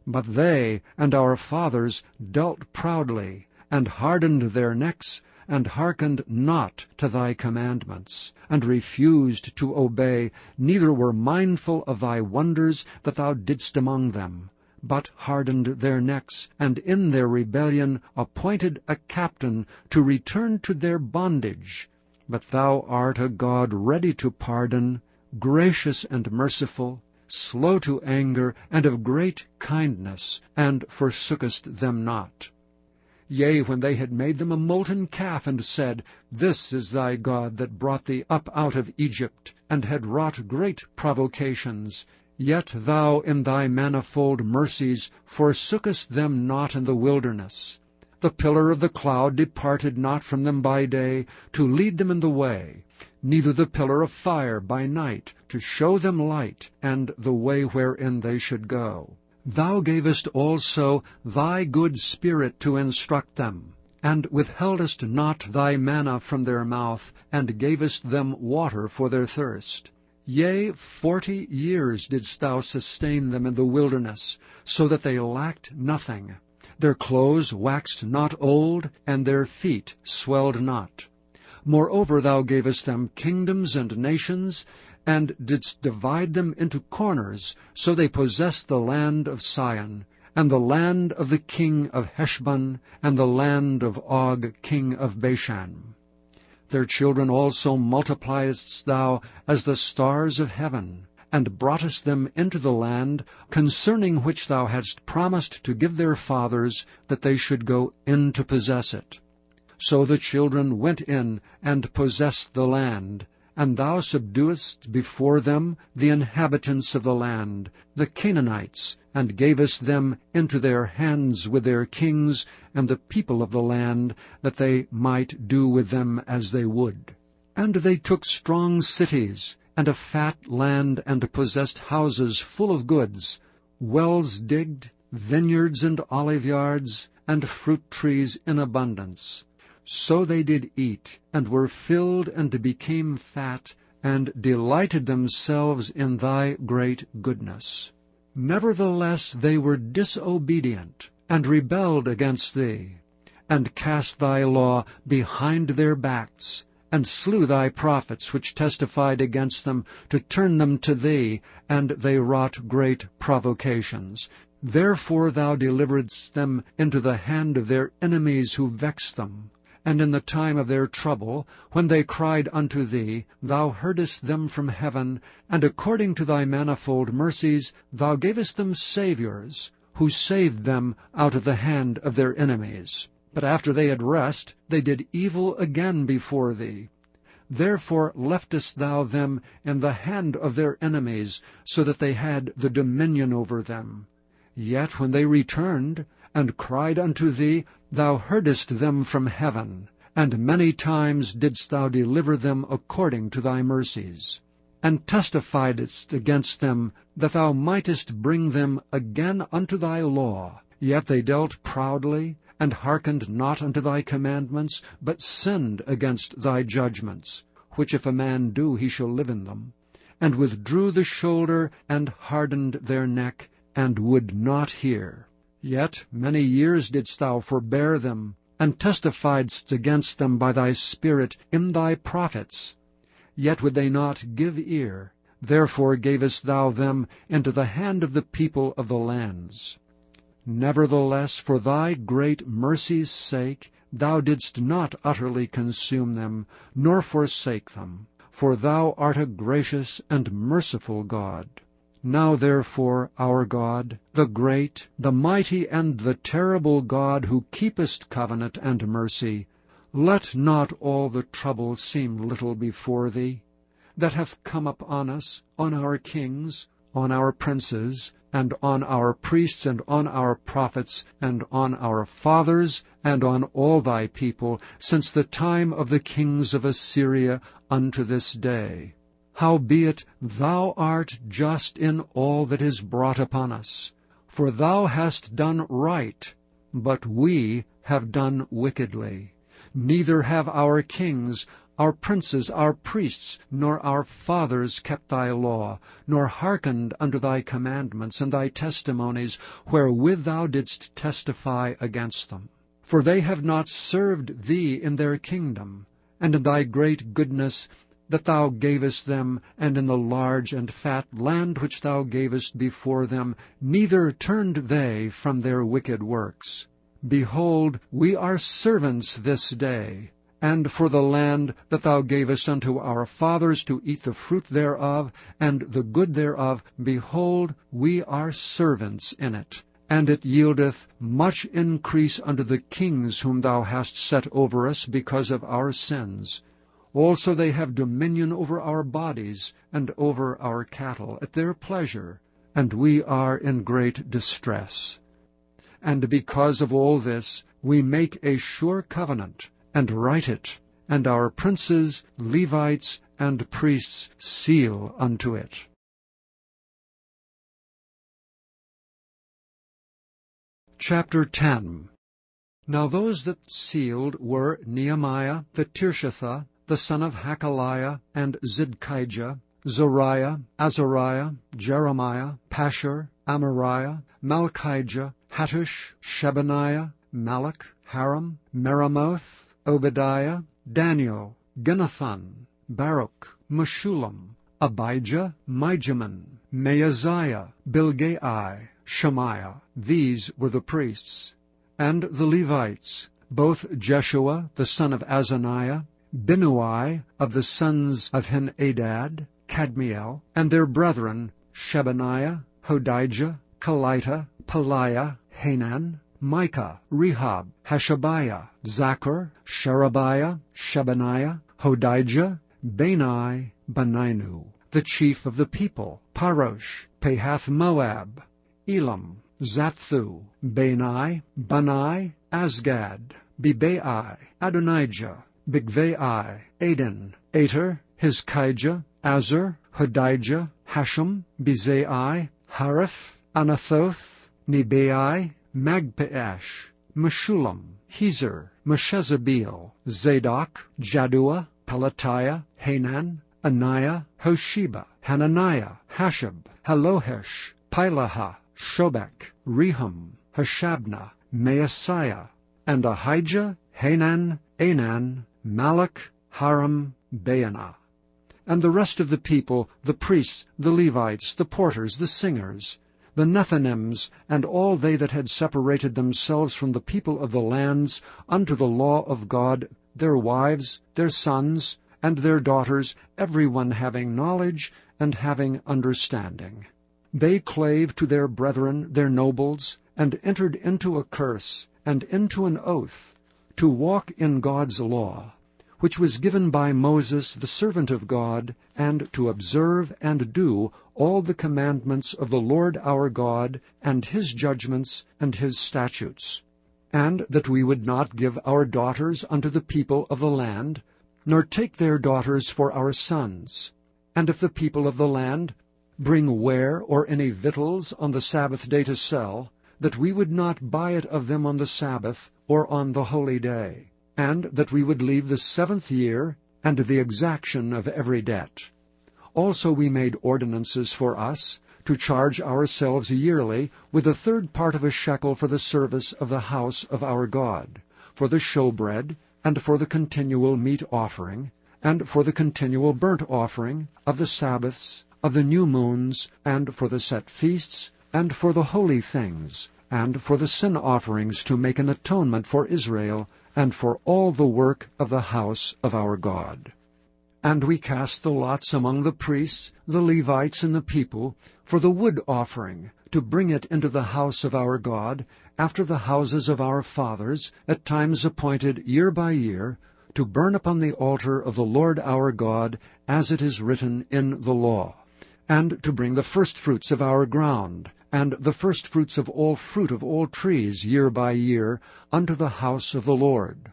[SPEAKER 1] But they and our fathers dealt proudly, and hardened their necks, and hearkened not to thy commandments, and refused to obey, neither were mindful of thy wonders that thou didst among them, but hardened their necks, and in their rebellion appointed a captain to return to their bondage. But thou art a God ready to pardon, gracious and merciful, slow to anger, and of great kindness, and forsookest them not. Yea, when they had made them a molten calf, and said, This is thy God that brought thee up out of Egypt, and had wrought great provocations, yet thou in thy manifold mercies forsookest them not in the wilderness. The pillar of the cloud departed not from them by day, to lead them in the way, neither the pillar of fire by night, to show them light, and the way wherein they should go. Thou gavest also thy good Spirit to instruct them, and withheldest not thy manna from their mouth, and gavest them water for their thirst. Yea, 40 years didst thou sustain them in the wilderness, so that they lacked nothing. Their clothes waxed not old, and their feet swelled not. Moreover, thou gavest them kingdoms and nations, and didst divide them into corners, so they possessed the land of Sion, and the land of the king of Heshbon, and the land of Og king of Bashan. Their children also multipliedst thou as the stars of heaven, and broughtest them into the land, concerning which thou hadst promised to give their fathers, that they should go in to possess it. So the children went in and possessed the land, and thou subduedst before them the inhabitants of the land, the Canaanites, and gavest them into their hands with their kings and the people of the land, that they might do with them as they would. And they took strong cities, and a fat land, and possessed houses full of goods, wells digged, vineyards and oliveyards, and fruit trees in abundance. So they did eat, and were filled, and became fat, and delighted themselves in thy great goodness. Nevertheless they were disobedient, and rebelled against thee, and cast thy law behind their backs, and slew thy prophets which testified against them, to turn them to thee, and they wrought great provocations. Therefore thou deliveredst them into the hand of their enemies who vexed them. And in the time of their trouble, when they cried unto thee, thou heardest them from heaven, and according to thy manifold mercies thou gavest them saviors, who saved them out of the hand of their enemies. But after they had rest, they did evil again before thee. Therefore leftest thou them in the hand of their enemies, so that they had the dominion over them. Yet when they returned, and cried unto thee, thou heardest them from heaven, and many times didst thou deliver them according to thy mercies. and testifiedst against them, that thou mightest bring them again unto thy law. Yet they dealt proudly, and hearkened not unto thy commandments, but sinned against thy judgments, which if a man do, he shall live in them, and withdrew the shoulder, and hardened their neck, and would not hear. Yet many years didst thou forbear them, and testifiedst against them by thy Spirit in thy prophets. Yet would they not give ear, therefore gavest thou them into the hand of the people of the lands. Nevertheless, for thy great mercy's sake, thou didst not utterly consume them, nor forsake them, for thou art a gracious and merciful God. Now therefore, our God, the great, the mighty, and the terrible God, who keepest covenant and mercy, let not all the trouble seem little before thee, that hath come upon us, on our kings, on our princes, and on our priests, and on our prophets, and on our fathers, and on all thy people, since the time of the kings of Assyria unto this day. Howbeit thou art just in all that is brought upon us. For thou hast done right, but we have done wickedly. Neither have our kings, our princes, our priests, nor our fathers kept thy law, nor hearkened unto thy commandments and thy testimonies, wherewith thou didst testify against them. For they have not served thee in their kingdom, and in thy great goodness that thou gavest them, and in the large and fat land which thou gavest before them, neither turned they from their wicked works. Behold, we are servants this day, and for the land that thou gavest unto our fathers to eat the fruit thereof, and the good thereof, behold, we are servants in it. And it yieldeth much increase unto the kings whom thou hast set over us because of our sins. Also they have dominion over our bodies, and over our cattle, at their pleasure, and we are in great distress. And because of all this, we make a sure covenant, and write it, and our princes, Levites, and priests seal unto it. Chapter 10. Now those that sealed were Nehemiah the Tirshatha, the son of Hakaliah, and Zidkijah, Zoriah, Azariah, Jeremiah, Pashur, Amariah, Malchijah, Hattush, Shebaniah, Malach, Haram, Meremoth, Obadiah, Daniel, Ginnathan, Baruch, Meshullam, Abijah, Mijamin, Maaziah, Bilgai, Shemaiah. These were the priests. And the Levites, both Jeshua the son of Azaniah, Binnui of the sons of Henadad, Kadmiel, and their brethren, Shebaniah, Hodijah, Kelita, Peliah, Hanan, Micah, Rehab, Hashabiah, Zachar, Sherebiah, Shebaniah, Hodijah, Bani, Beninu, the chief of the people, Parosh, Pahath-Moab, Elam, Zathu, Bani, Bani, Asgad, Bebai, Adonijah, Bigvai, Aden, Ater, Hizkijah, Azar, Hodijah, Hashem, Bezai, Hariph, Anathoth, Nebai, Magpiash, Meshullam, Hezer, Meshezabeel, Zadok, Jaddua, Pelatiah, Hanan, Anaiah, Hosheba, Hananiah, Hashab, Halohesh, Pilaha, Shobek, Rehum, Hashabna, Maaseiah, and Ahijah, Hanan, Anan, Malach, Haram, Baanah. And the rest of the people, the priests, the Levites, the porters, the singers, the Nethinims, and all they that had separated themselves from the people of the lands unto the law of God, their wives, their sons, and their daughters, every one having knowledge and having understanding. They clave to their brethren, their nobles, and entered into a curse, and into an oath, to walk in God's law, which was given by Moses the servant of God, and to observe and do all the commandments of the Lord our God, and his judgments and his statutes. And that we would not give our daughters unto the people of the land, nor take their daughters for our sons, And if the people of the land bring ware or any victuals on the Sabbath day to sell, that we would not buy it of them on the Sabbath or on the holy day, and that we would leave the 7th year and the exaction of every debt. Also we made ordinances for us, to charge ourselves yearly with a 3rd part of a shekel for the service of the house of our God, for the showbread, and for the continual meat offering, and for the continual burnt offering, of the Sabbaths, of the new moons, and for the set feasts, and for the holy things, and for the sin offerings to make an atonement for Israel, and for all the work of the house of our God. And we cast the lots among the priests, the Levites, and the people, for the wood offering, to bring it into the house of our God, after the houses of our fathers, at times appointed year by year, to burn upon the altar of the Lord our God, as it is written in the law, and to bring the firstfruits of our ground, and the firstfruits of all fruit of all trees year by year, unto the house of the Lord.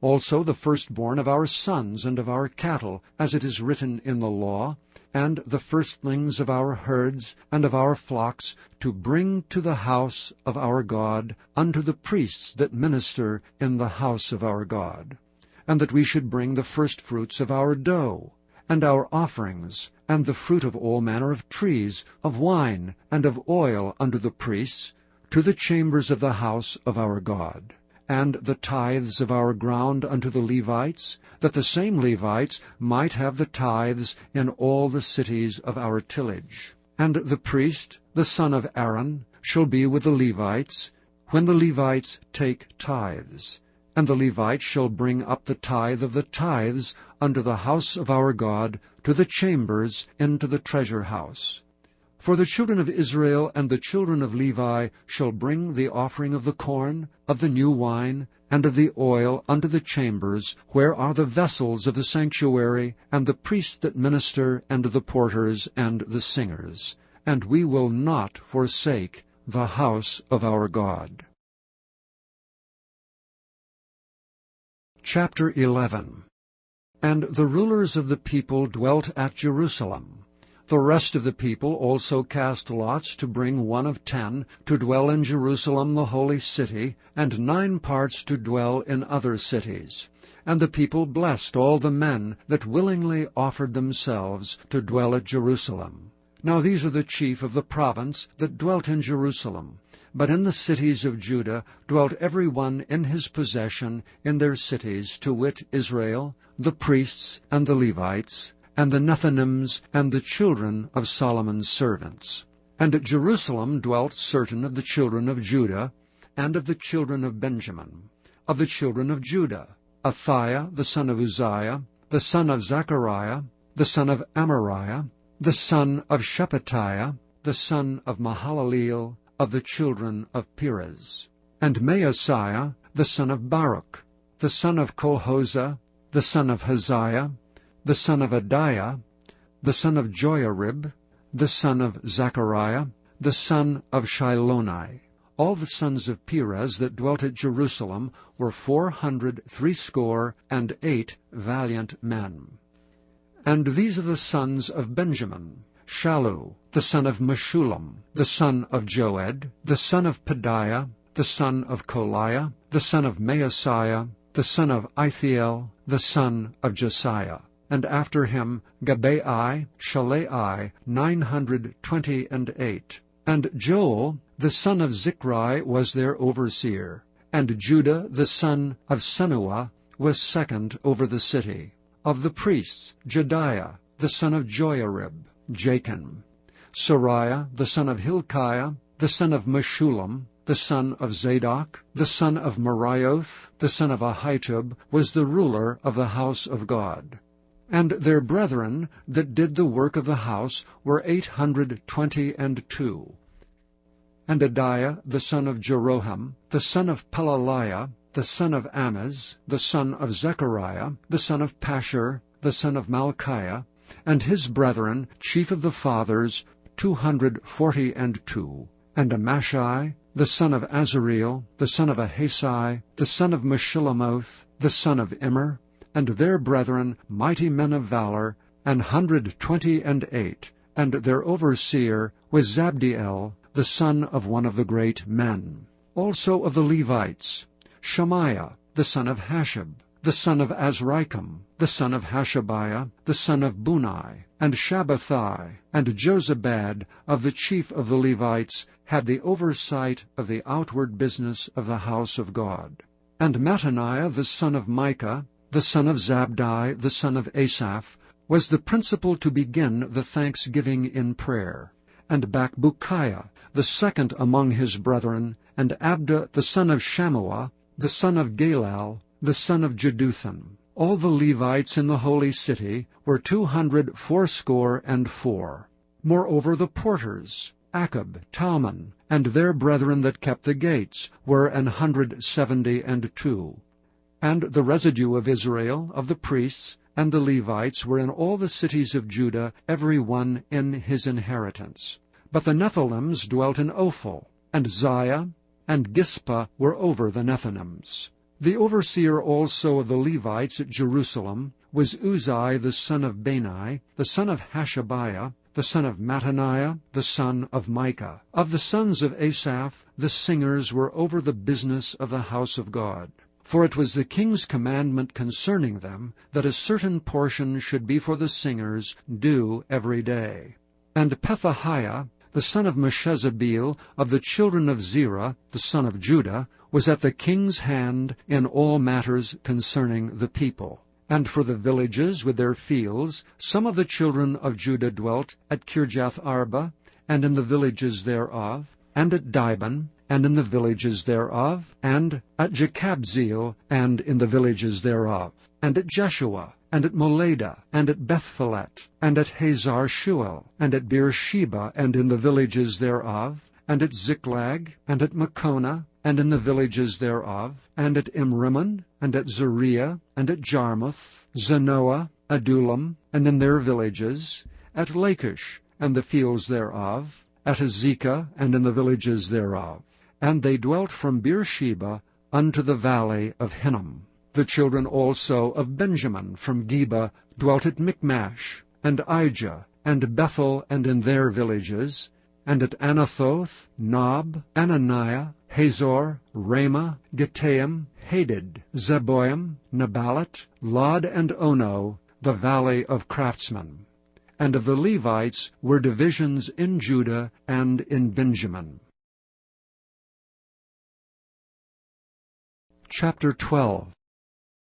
[SPEAKER 1] Also the firstborn of our sons and of our cattle, as it is written in the law, and the firstlings of our herds and of our flocks, to bring to the house of our God, unto the priests that minister in the house of our God. And that we should bring the firstfruits of our dough, and our offerings, and the fruit of all manner of trees, of wine, and of oil unto the priests, to the chambers of the house of our God. And the tithes of our ground unto the Levites, that the same Levites might have the tithes in all the cities of our tillage. And the priest, the son of Aaron, shall be with the Levites, when the Levites take tithes. And the Levites shall bring up the tithe of the tithes unto the house of our God, to the chambers, into the treasure house. For the children of Israel and the children of Levi shall bring the offering of the corn, of the new wine, and of the oil unto the chambers, where are the vessels of the sanctuary, and the priests that minister, and the porters, and the singers. And we will not forsake the house of our God. Chapter 11. And the rulers of the people dwelt at Jerusalem. The rest of the people also cast lots to bring 1 of 10 to dwell in Jerusalem the holy city, and 9 parts to dwell in other cities. And the people blessed all the men that willingly offered themselves to dwell at Jerusalem. Now these are the chief of the province that dwelt in Jerusalem. But in the cities of Judah dwelt every one in his possession in their cities, to wit, Israel, the priests, and the Levites, and the Nethinims, and the children of Solomon's servants. And at Jerusalem dwelt certain of the children of Judah, and of the children of Benjamin. Of the children of Judah, Athiah the son of Uzziah, the son of Zechariah, the son of Amariah, the son of Shephatiah, the son of Mahalaleel, of the children of Perez. And Maaseiah the son of Baruch, the son of Colhozeh, the son of Haziah, the son of Adiah, the son of Joiarib, the son of Zechariah, the son of Shiloni. All the sons of Perez that dwelt at Jerusalem were 468 valiant men. And these are the sons of Benjamin: Shallu, the son of Meshullam, the son of Joed, the son of Pedaiah, the son of Koliah, the son of Maaseiah, the son of Ithiel, the son of Josiah. And after him Gabai, Shalai, 928. And Joel, the son of Zichri, was their overseer. And Judah, the son of Senuah, was second over the city. Of the priests, Jediah, the son of Joiarib, Jachin. Sariah, the son of Hilkiah, the son of Meshullam, the son of Zadok, the son of Merioth, the son of Ahitub, was the ruler of the house of God. And their brethren that did the work of the house were 822. And Adiah the son of Jeroham, the son of Pelaliah, the son of Amaz, the son of Zechariah, the son of Pashur, the son of Malchiah, and his brethren, chief of the fathers, 242. And Amashai, the son of Azareel, the son of Ahasai, the son of Meshillemoth, the son of Immer, and their brethren, mighty men of valor, 128, and their overseer was Zabdiel, the son of one of the great men. Also of the Levites, Shemaiah, the son of Hashab, the son of Azrikam, the son of Hashabiah, the son of Bunai, and Shabbathai, and Jozabad of the chief of the Levites had the oversight of the outward business of the house of God. And Mattaniah the son of Micah, the son of Zabdi, the son of Asaph, was the principal to begin the thanksgiving in prayer. And Bakbukiah, the second among his brethren, and Abda the son of Shammua, the son of Galal, the son of Jeduthun. All the Levites in the holy city were 284. Moreover the porters, Akab, Talmon, and their brethren that kept the gates, were 172. And the residue of Israel, of the priests, and the Levites were in all the cities of Judah, every one in his inheritance. But the Nephilims dwelt in Ophel, and Ziah, and Gispa were over the Nethinims. The overseer also of the Levites at Jerusalem was Uzai the son of Bani, the son of Hashabiah, the son of Mattaniah, the son of Micah. Of the sons of Asaph, the singers were over the business of the house of God. For it was the king's commandment concerning them, that a certain portion should be for the singers, due every day. And Pethahiah, the son of Meshezabeel, of the children of Zerah, the son of Judah, was at the king's hand in all matters concerning the people. And for the villages with their fields, some of the children of Judah dwelt at Kirjath Arba, and in the villages thereof, and at Dibon, and in the villages thereof, and at Jekabzeel, and in the villages thereof, and at Jeshua, and at Moleda, and at Bethphelet, and at Hazar Shuel, and at Beersheba, and in the villages thereof, and at Ziklag, and at Makona, and in the villages thereof, and at Imrimmon, and at Zeriah, and at Jarmuth, Zanoah, Adullam, and in their villages, at Lachish, and the fields thereof, at Azekah, and in the villages thereof. And they dwelt from Beersheba unto the valley of Hinnom. The children also of Benjamin from Geba dwelt at Michmash, and Ijah, and Bethel, and in their villages, and at Anathoth, Nob, Ananiah, Hazor, Ramah, Gittaim, Hadid, Zeboim, Neballat, Lod, and Ono, the valley of craftsmen. And of the Levites were divisions in Judah and in Benjamin. Chapter 12.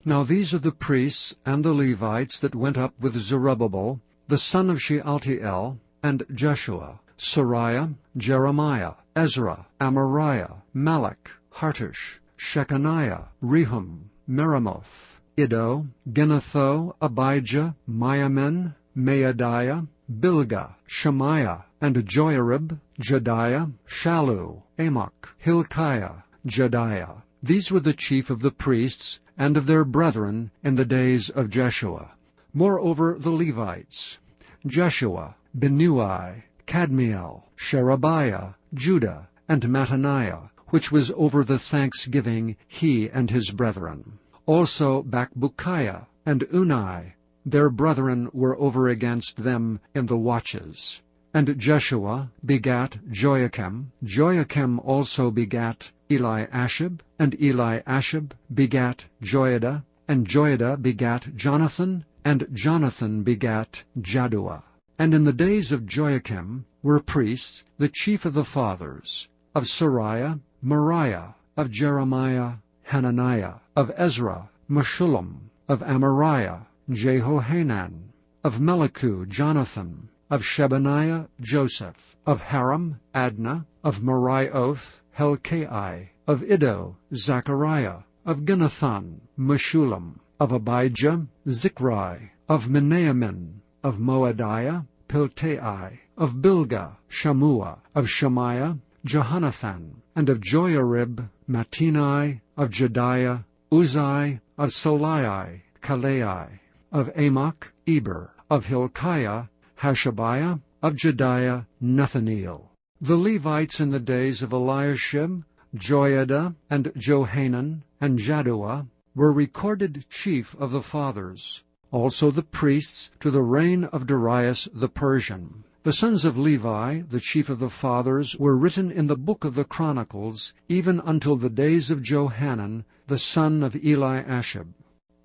[SPEAKER 1] Now these are the priests and the Levites that went up with Zerubbabel, the son of Shealtiel, and Jeshua, Sariah, Jeremiah, Ezra, Amariah, Malach, Hartush, Shechaniah, Rehum, Meremoth, Iddo, Ginatho, Abijah, Miamin, Maadiah, Bilgah, Shemaiah, and Joiarib, Jediah, Shallu, Amok, Hilkiah, Jediah. These were the chief of the priests and of their brethren in the days of Jeshua. Moreover the Levites, Jeshua, Binnui, Kadmiel, Sherebiah, Judah, and Mattaniah, which was over the thanksgiving, he and his brethren. Also Bakbukiah and Unai, their brethren were over against them in the watches. And Jeshua begat Joachim. Joachim also begat Eliashib, and Eliashib begat Joiada, and Joiada begat Jonathan, and Jonathan begat Jaddua. And in the days of Joachim were priests, the chief of the fathers, of Sariah, Moriah, of Jeremiah, Hananiah, of Ezra, Meshullam, of Amariah, Jehohanan, of Melichu, Jonathan, of Shebaniah, Joseph, of Haram, Adna, of Merioth, Helkai, of Iddo, Zechariah, of Ginathan, Meshullam, of Abijah, Zichri, of Menamin, of Moadiah, Piltai, of Bilgah, Shammua, of Shemaiah, Jehonathan, and of Joiarib, Mattenai, of Jediah, Uzai, of Salai, Kalai, of Amok, Eber, of Hilkiah, Hashabiah, of Jediah, Nethaneel. The Levites in the days of Eliashib, Joiada, and Johanan, and Jaddua, were recorded chief of the fathers. also the priests to the reign of Darius the Persian. The sons of Levi, the chief of the fathers, were written in the book of the Chronicles, even until the days of Johanan, the son of Eliashib.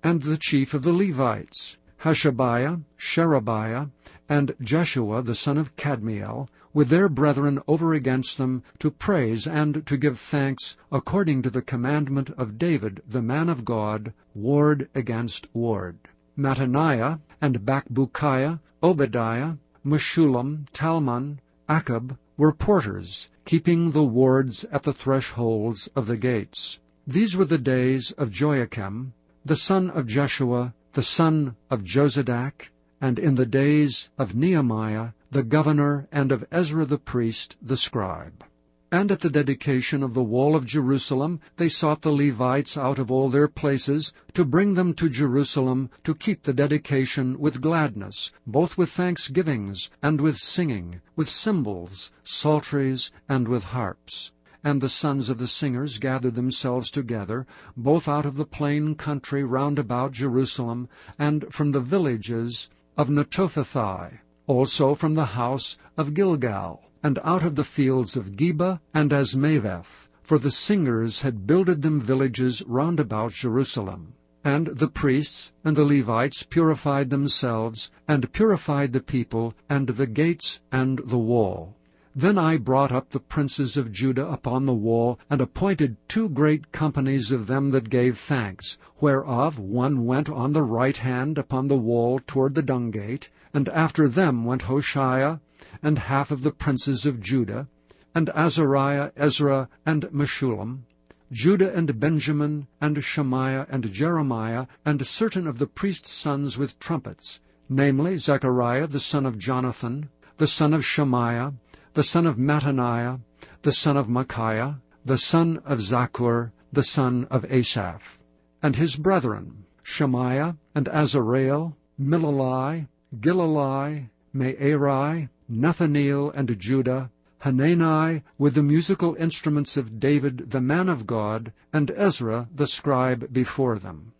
[SPEAKER 1] And the chief of the Levites, Hashabiah, Sherebiah, and Jeshua the son of Kadmiel, with their brethren over against them, to praise and to give thanks, according to the commandment of David the man of God, ward against ward. Mattaniah and Bakbukiah, Obadiah, Meshullam, Talmon, Akab were porters, keeping the wards at the thresholds of the gates. These were the days of Joachim, the son of Jeshua, the son of Josadak, and in the days of Nehemiah, the governor, and of Ezra the priest, the scribe. And at the dedication of the wall of Jerusalem, they sought the Levites out of all their places, to bring them to Jerusalem, to keep the dedication with gladness, both with thanksgivings, and with singing, with cymbals, psalteries, and with harps. And the sons of the singers gathered themselves together, both out of the plain country round about Jerusalem, and from the villages of Netophathi, also from the house of Gilgal, and out of the fields of Geba and Asmaveth, for the singers had builded them villages round about Jerusalem. And the priests and the Levites purified themselves, and purified the people, and the gates, and the wall. Then I brought up the princes of Judah upon the wall, and appointed 2 great companies of them that gave thanks, whereof one went on the right hand upon the wall toward the dung gate, and after them went Hoshea, and half of the princes of Judah, and Azariah, Ezra, and Meshullam, Judah and Benjamin, and Shemaiah, and Jeremiah, and certain of the priests' sons with trumpets, namely Zechariah the son of Jonathan, the son of Shemaiah, the son of Mattaniah, the son of Micaiah, the son of Zaccur, the son of Asaph, and his brethren, Shemaiah, and Azareel, Milalai, Gilalai, Me'eri, Nethaneel, and Judah, Hanani, with the musical instruments of David the man of God, and Ezra the scribe before them.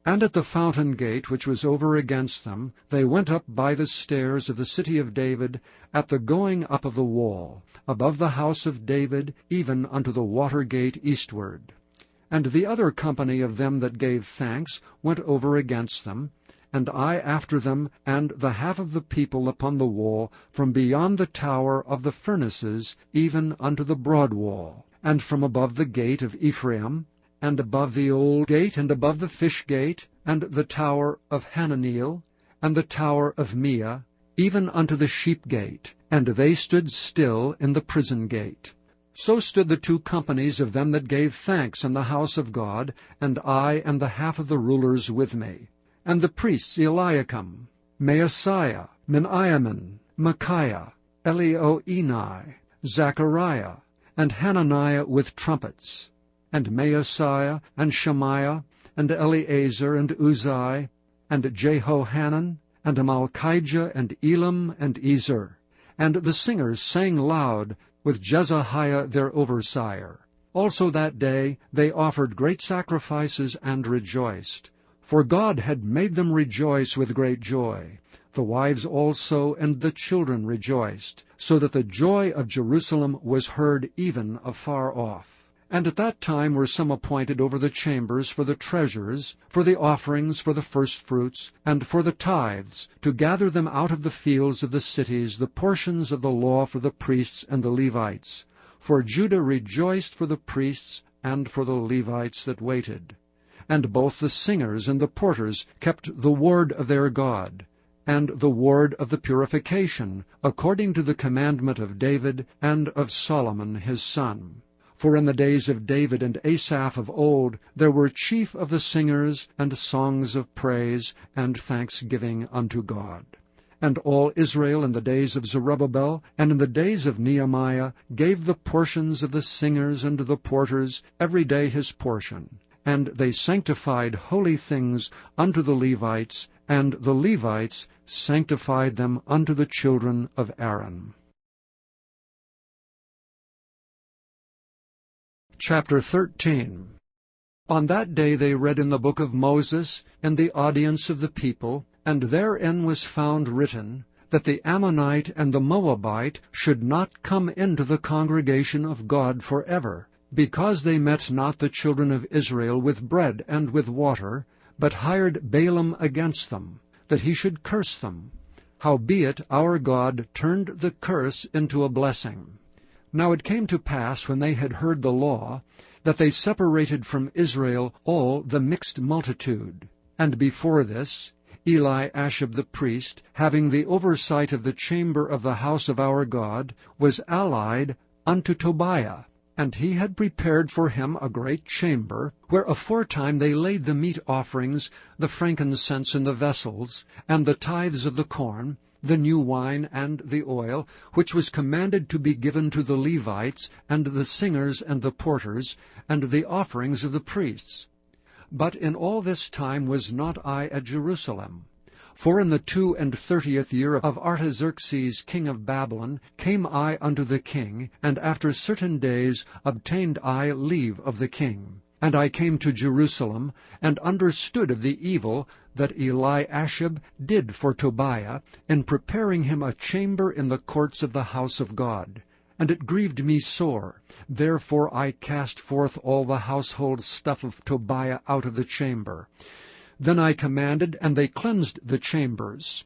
[SPEAKER 1] And at the fountain gate which was over against them, they went up by the stairs of the city of David, at the going up of the wall, above the house of David, even unto the water gate eastward. And the other company of them that gave thanks went over against them, and I after them, and the half of the people upon the wall, from beyond the tower of the furnaces, even unto the broad wall, and from above the gate of Ephraim, and above the old gate, and above the fish gate, and the tower of Hananeel, and the tower of Meah, even unto the sheep gate, and they stood still in the prison gate. So stood the 2 companies of them that gave thanks in the house of God, and I and the half of the rulers with me. And the priests Eliakim, Maaseiah, Miniamin, Micaiah, Elioenai, Zechariah, and Hananiah with trumpets, and Maaseiah, and Shemaiah, and Eleazar, and Uzai, and Jehohanan, and Malchijah, and Elam, and Ezer. And the singers sang loud, with Jezahiah their overseer. Also that day they offered great sacrifices and rejoiced. For God had made them rejoice with great joy. The wives also and the children rejoiced, so that the joy of Jerusalem was heard even afar off. And at that time were some appointed over the chambers for the treasures, for the offerings, for the firstfruits, and for the tithes, to gather them out of the fields of the cities, the portions of the law for the priests and the Levites. For Judah rejoiced for the priests and for the Levites that waited. And both the singers and the porters kept the word of their God, and the word of the purification, according to the commandment of David and of Solomon his son. For in the days of David and Asaph of old there were chief of the singers, and songs of praise, and thanksgiving unto God. And all Israel in the days of Zerubbabel, and in the days of Nehemiah, gave the portions of the singers and the porters, every day his portion. And they sanctified holy things unto the Levites, and the Levites sanctified them unto the children of Aaron. Chapter 13. On that day they read in the book of Moses in the audience of the people, and therein was found written, that the Ammonite and the Moabite should not come into the congregation of God forever, because they met not the children of Israel with bread and with water, but hired Balaam against them, that he should curse them. Howbeit our God turned the curse into a blessing. Now it came to pass, when they had heard the law, that they separated from Israel all the mixed multitude. And before this, Eliashib the priest, having the oversight of the chamber of the house of our God, was allied unto Tobiah, and he had prepared for him a great chamber, where aforetime they laid the meat offerings, the frankincense in the vessels, and the tithes of the corn, the new wine and the oil, which was commanded to be given to the Levites, and the singers and the porters, and the offerings of the priests. But in all this time was not I at Jerusalem. For in the 32 year of Artaxerxes king of Babylon came I unto the king, and after certain days obtained I leave of the king. And I came to Jerusalem, and understood of the evil that Eliashib did for Tobiah, in preparing him a chamber in the courts of the house of God. And it grieved me sore. Therefore I cast forth all the household stuff of Tobiah out of the chamber. Then I commanded, and they cleansed the chambers.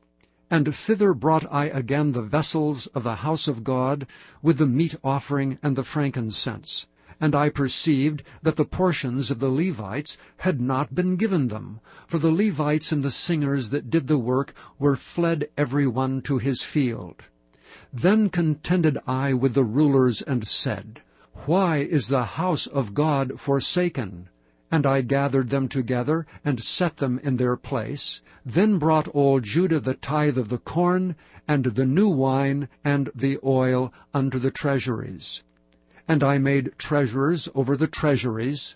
[SPEAKER 1] And thither brought I again the vessels of the house of God, with the meat offering and the frankincense. And I perceived that the portions of the Levites had not been given them, for the Levites and the singers that did the work were fled every one to his field. Then contended I with the rulers, and said, Why is the house of God forsaken? And I gathered them together, and set them in their place. Then brought all Judah the tithe of the corn, and the new wine, and the oil unto the treasuries. And I made treasurers over the treasuries,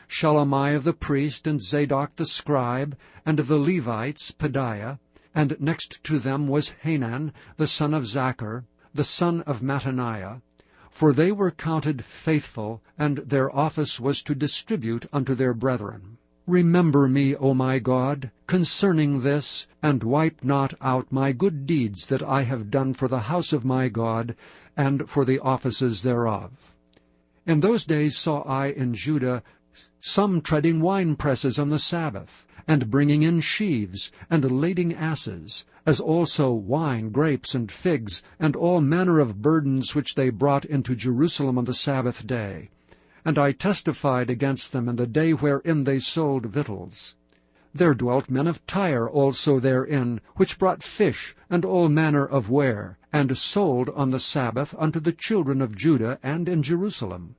[SPEAKER 1] Shelemiah the priest, and Zadok the scribe, and of the Levites Pedaiah, and next to them was Hanan the son of Zachar, the son of Mattaniah, for they were counted faithful, and their office was to distribute unto their brethren. Remember me, O my God, concerning this, and wipe not out my good deeds that I have done for the house of my God, and for the offices thereof. In those days saw I in Judah some treading winepresses on the Sabbath, and bringing in sheaves, and lading asses, as also wine, grapes, and figs, and all manner of burdens which they brought into Jerusalem on the Sabbath day. And I testified against them in the day wherein they sold victuals. There dwelt men of Tyre also therein, which brought fish, and all manner of ware, and sold on the Sabbath unto the children of Judah and in Jerusalem.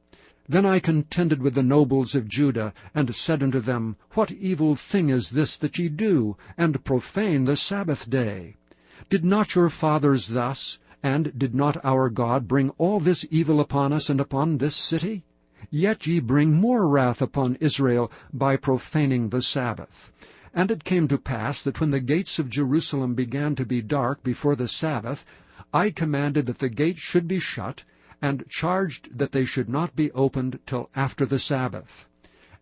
[SPEAKER 1] Then I contended with the nobles of Judah, and said unto them, What evil thing is this that ye do, and profane the Sabbath day? Did not your fathers thus, and did not our God bring all this evil upon us and upon this city? Yet ye bring more wrath upon Israel by profaning the Sabbath. And it came to pass that when the gates of Jerusalem began to be dark before the Sabbath, I commanded that the gates should be shut, and charged that they should not be opened till after the Sabbath.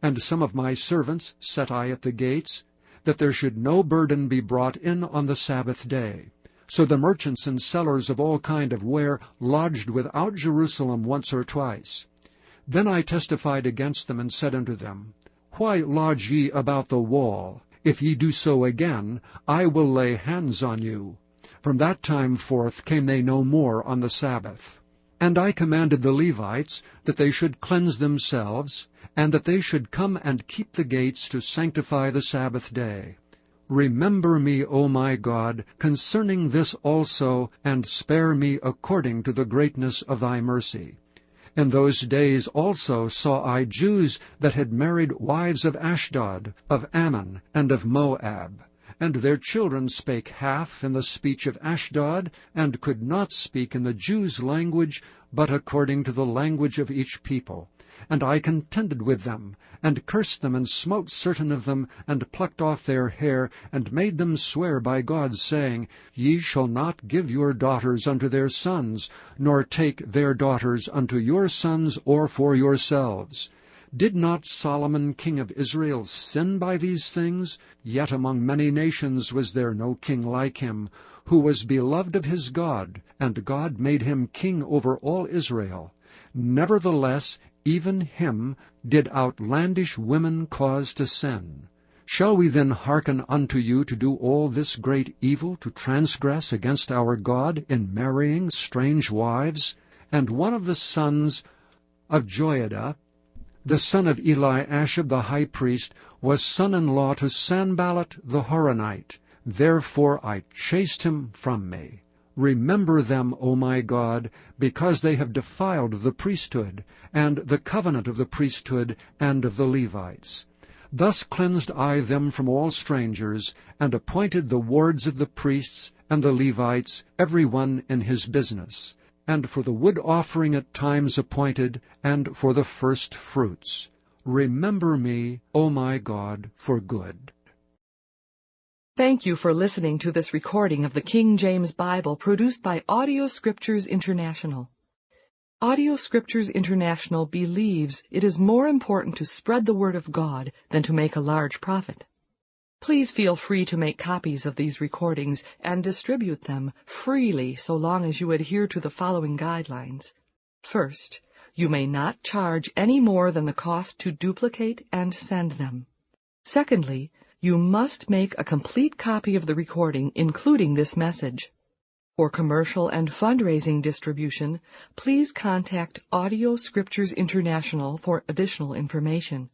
[SPEAKER 1] And some of my servants set I at the gates, that there should no burden be brought in on the Sabbath day. So the merchants and sellers of all kind of ware lodged without Jerusalem once or twice. Then I testified against them, and said unto them, Why lodge ye about the wall? If ye do so again, I will lay hands on you. From that time forth came they no more on the Sabbath. And I commanded the Levites that they should cleanse themselves, and that they should come and keep the gates to sanctify the Sabbath day. Remember me, O my God, concerning this also, and spare me according to the greatness of thy mercy. In those days also saw I Jews that had married wives of Ashdod, of Ammon, and of Moab. And their children spake half in the speech of Ashdod, and could not speak in the Jews' language, but according to the language of each people. And I contended with them, and cursed them, and smote certain of them, and plucked off their hair, and made them swear by God, saying, Ye shall not give your daughters unto their sons, nor take their daughters unto your sons, or for yourselves. Did not Solomon king of Israel sin by these things? Yet among many nations was there no king like him, who was beloved of his God, and God made him king over all Israel. Nevertheless, even him did outlandish women cause to sin. Shall we then hearken unto you to do all this great evil, to transgress against our God in marrying strange wives? And one of the sons of Joiada, the son of Eliashib the high priest, was son-in-law to Sanballat the Horonite. Therefore I chased him from me. Remember them, O my God, because they have defiled the priesthood, and the covenant of the priesthood and of the Levites. Thus cleansed I them from all strangers, and appointed the wards of the priests and the Levites, every one in his business, and for the wood offering at times appointed, and for the first fruits. Remember me, O my God, for good.
[SPEAKER 2] Thank you for listening to this recording of the King James Bible produced by Audio Scriptures International. Audio Scriptures International believes it is more important to spread the Word of God than to make a large profit. Please feel free to make copies of these recordings and distribute them freely so long as you adhere to the following guidelines. First, you may not charge any more than the cost to duplicate and send them. Secondly, you must make a complete copy of the recording, including this message. For commercial and fundraising distribution, please contact Audio Scriptures International for additional information.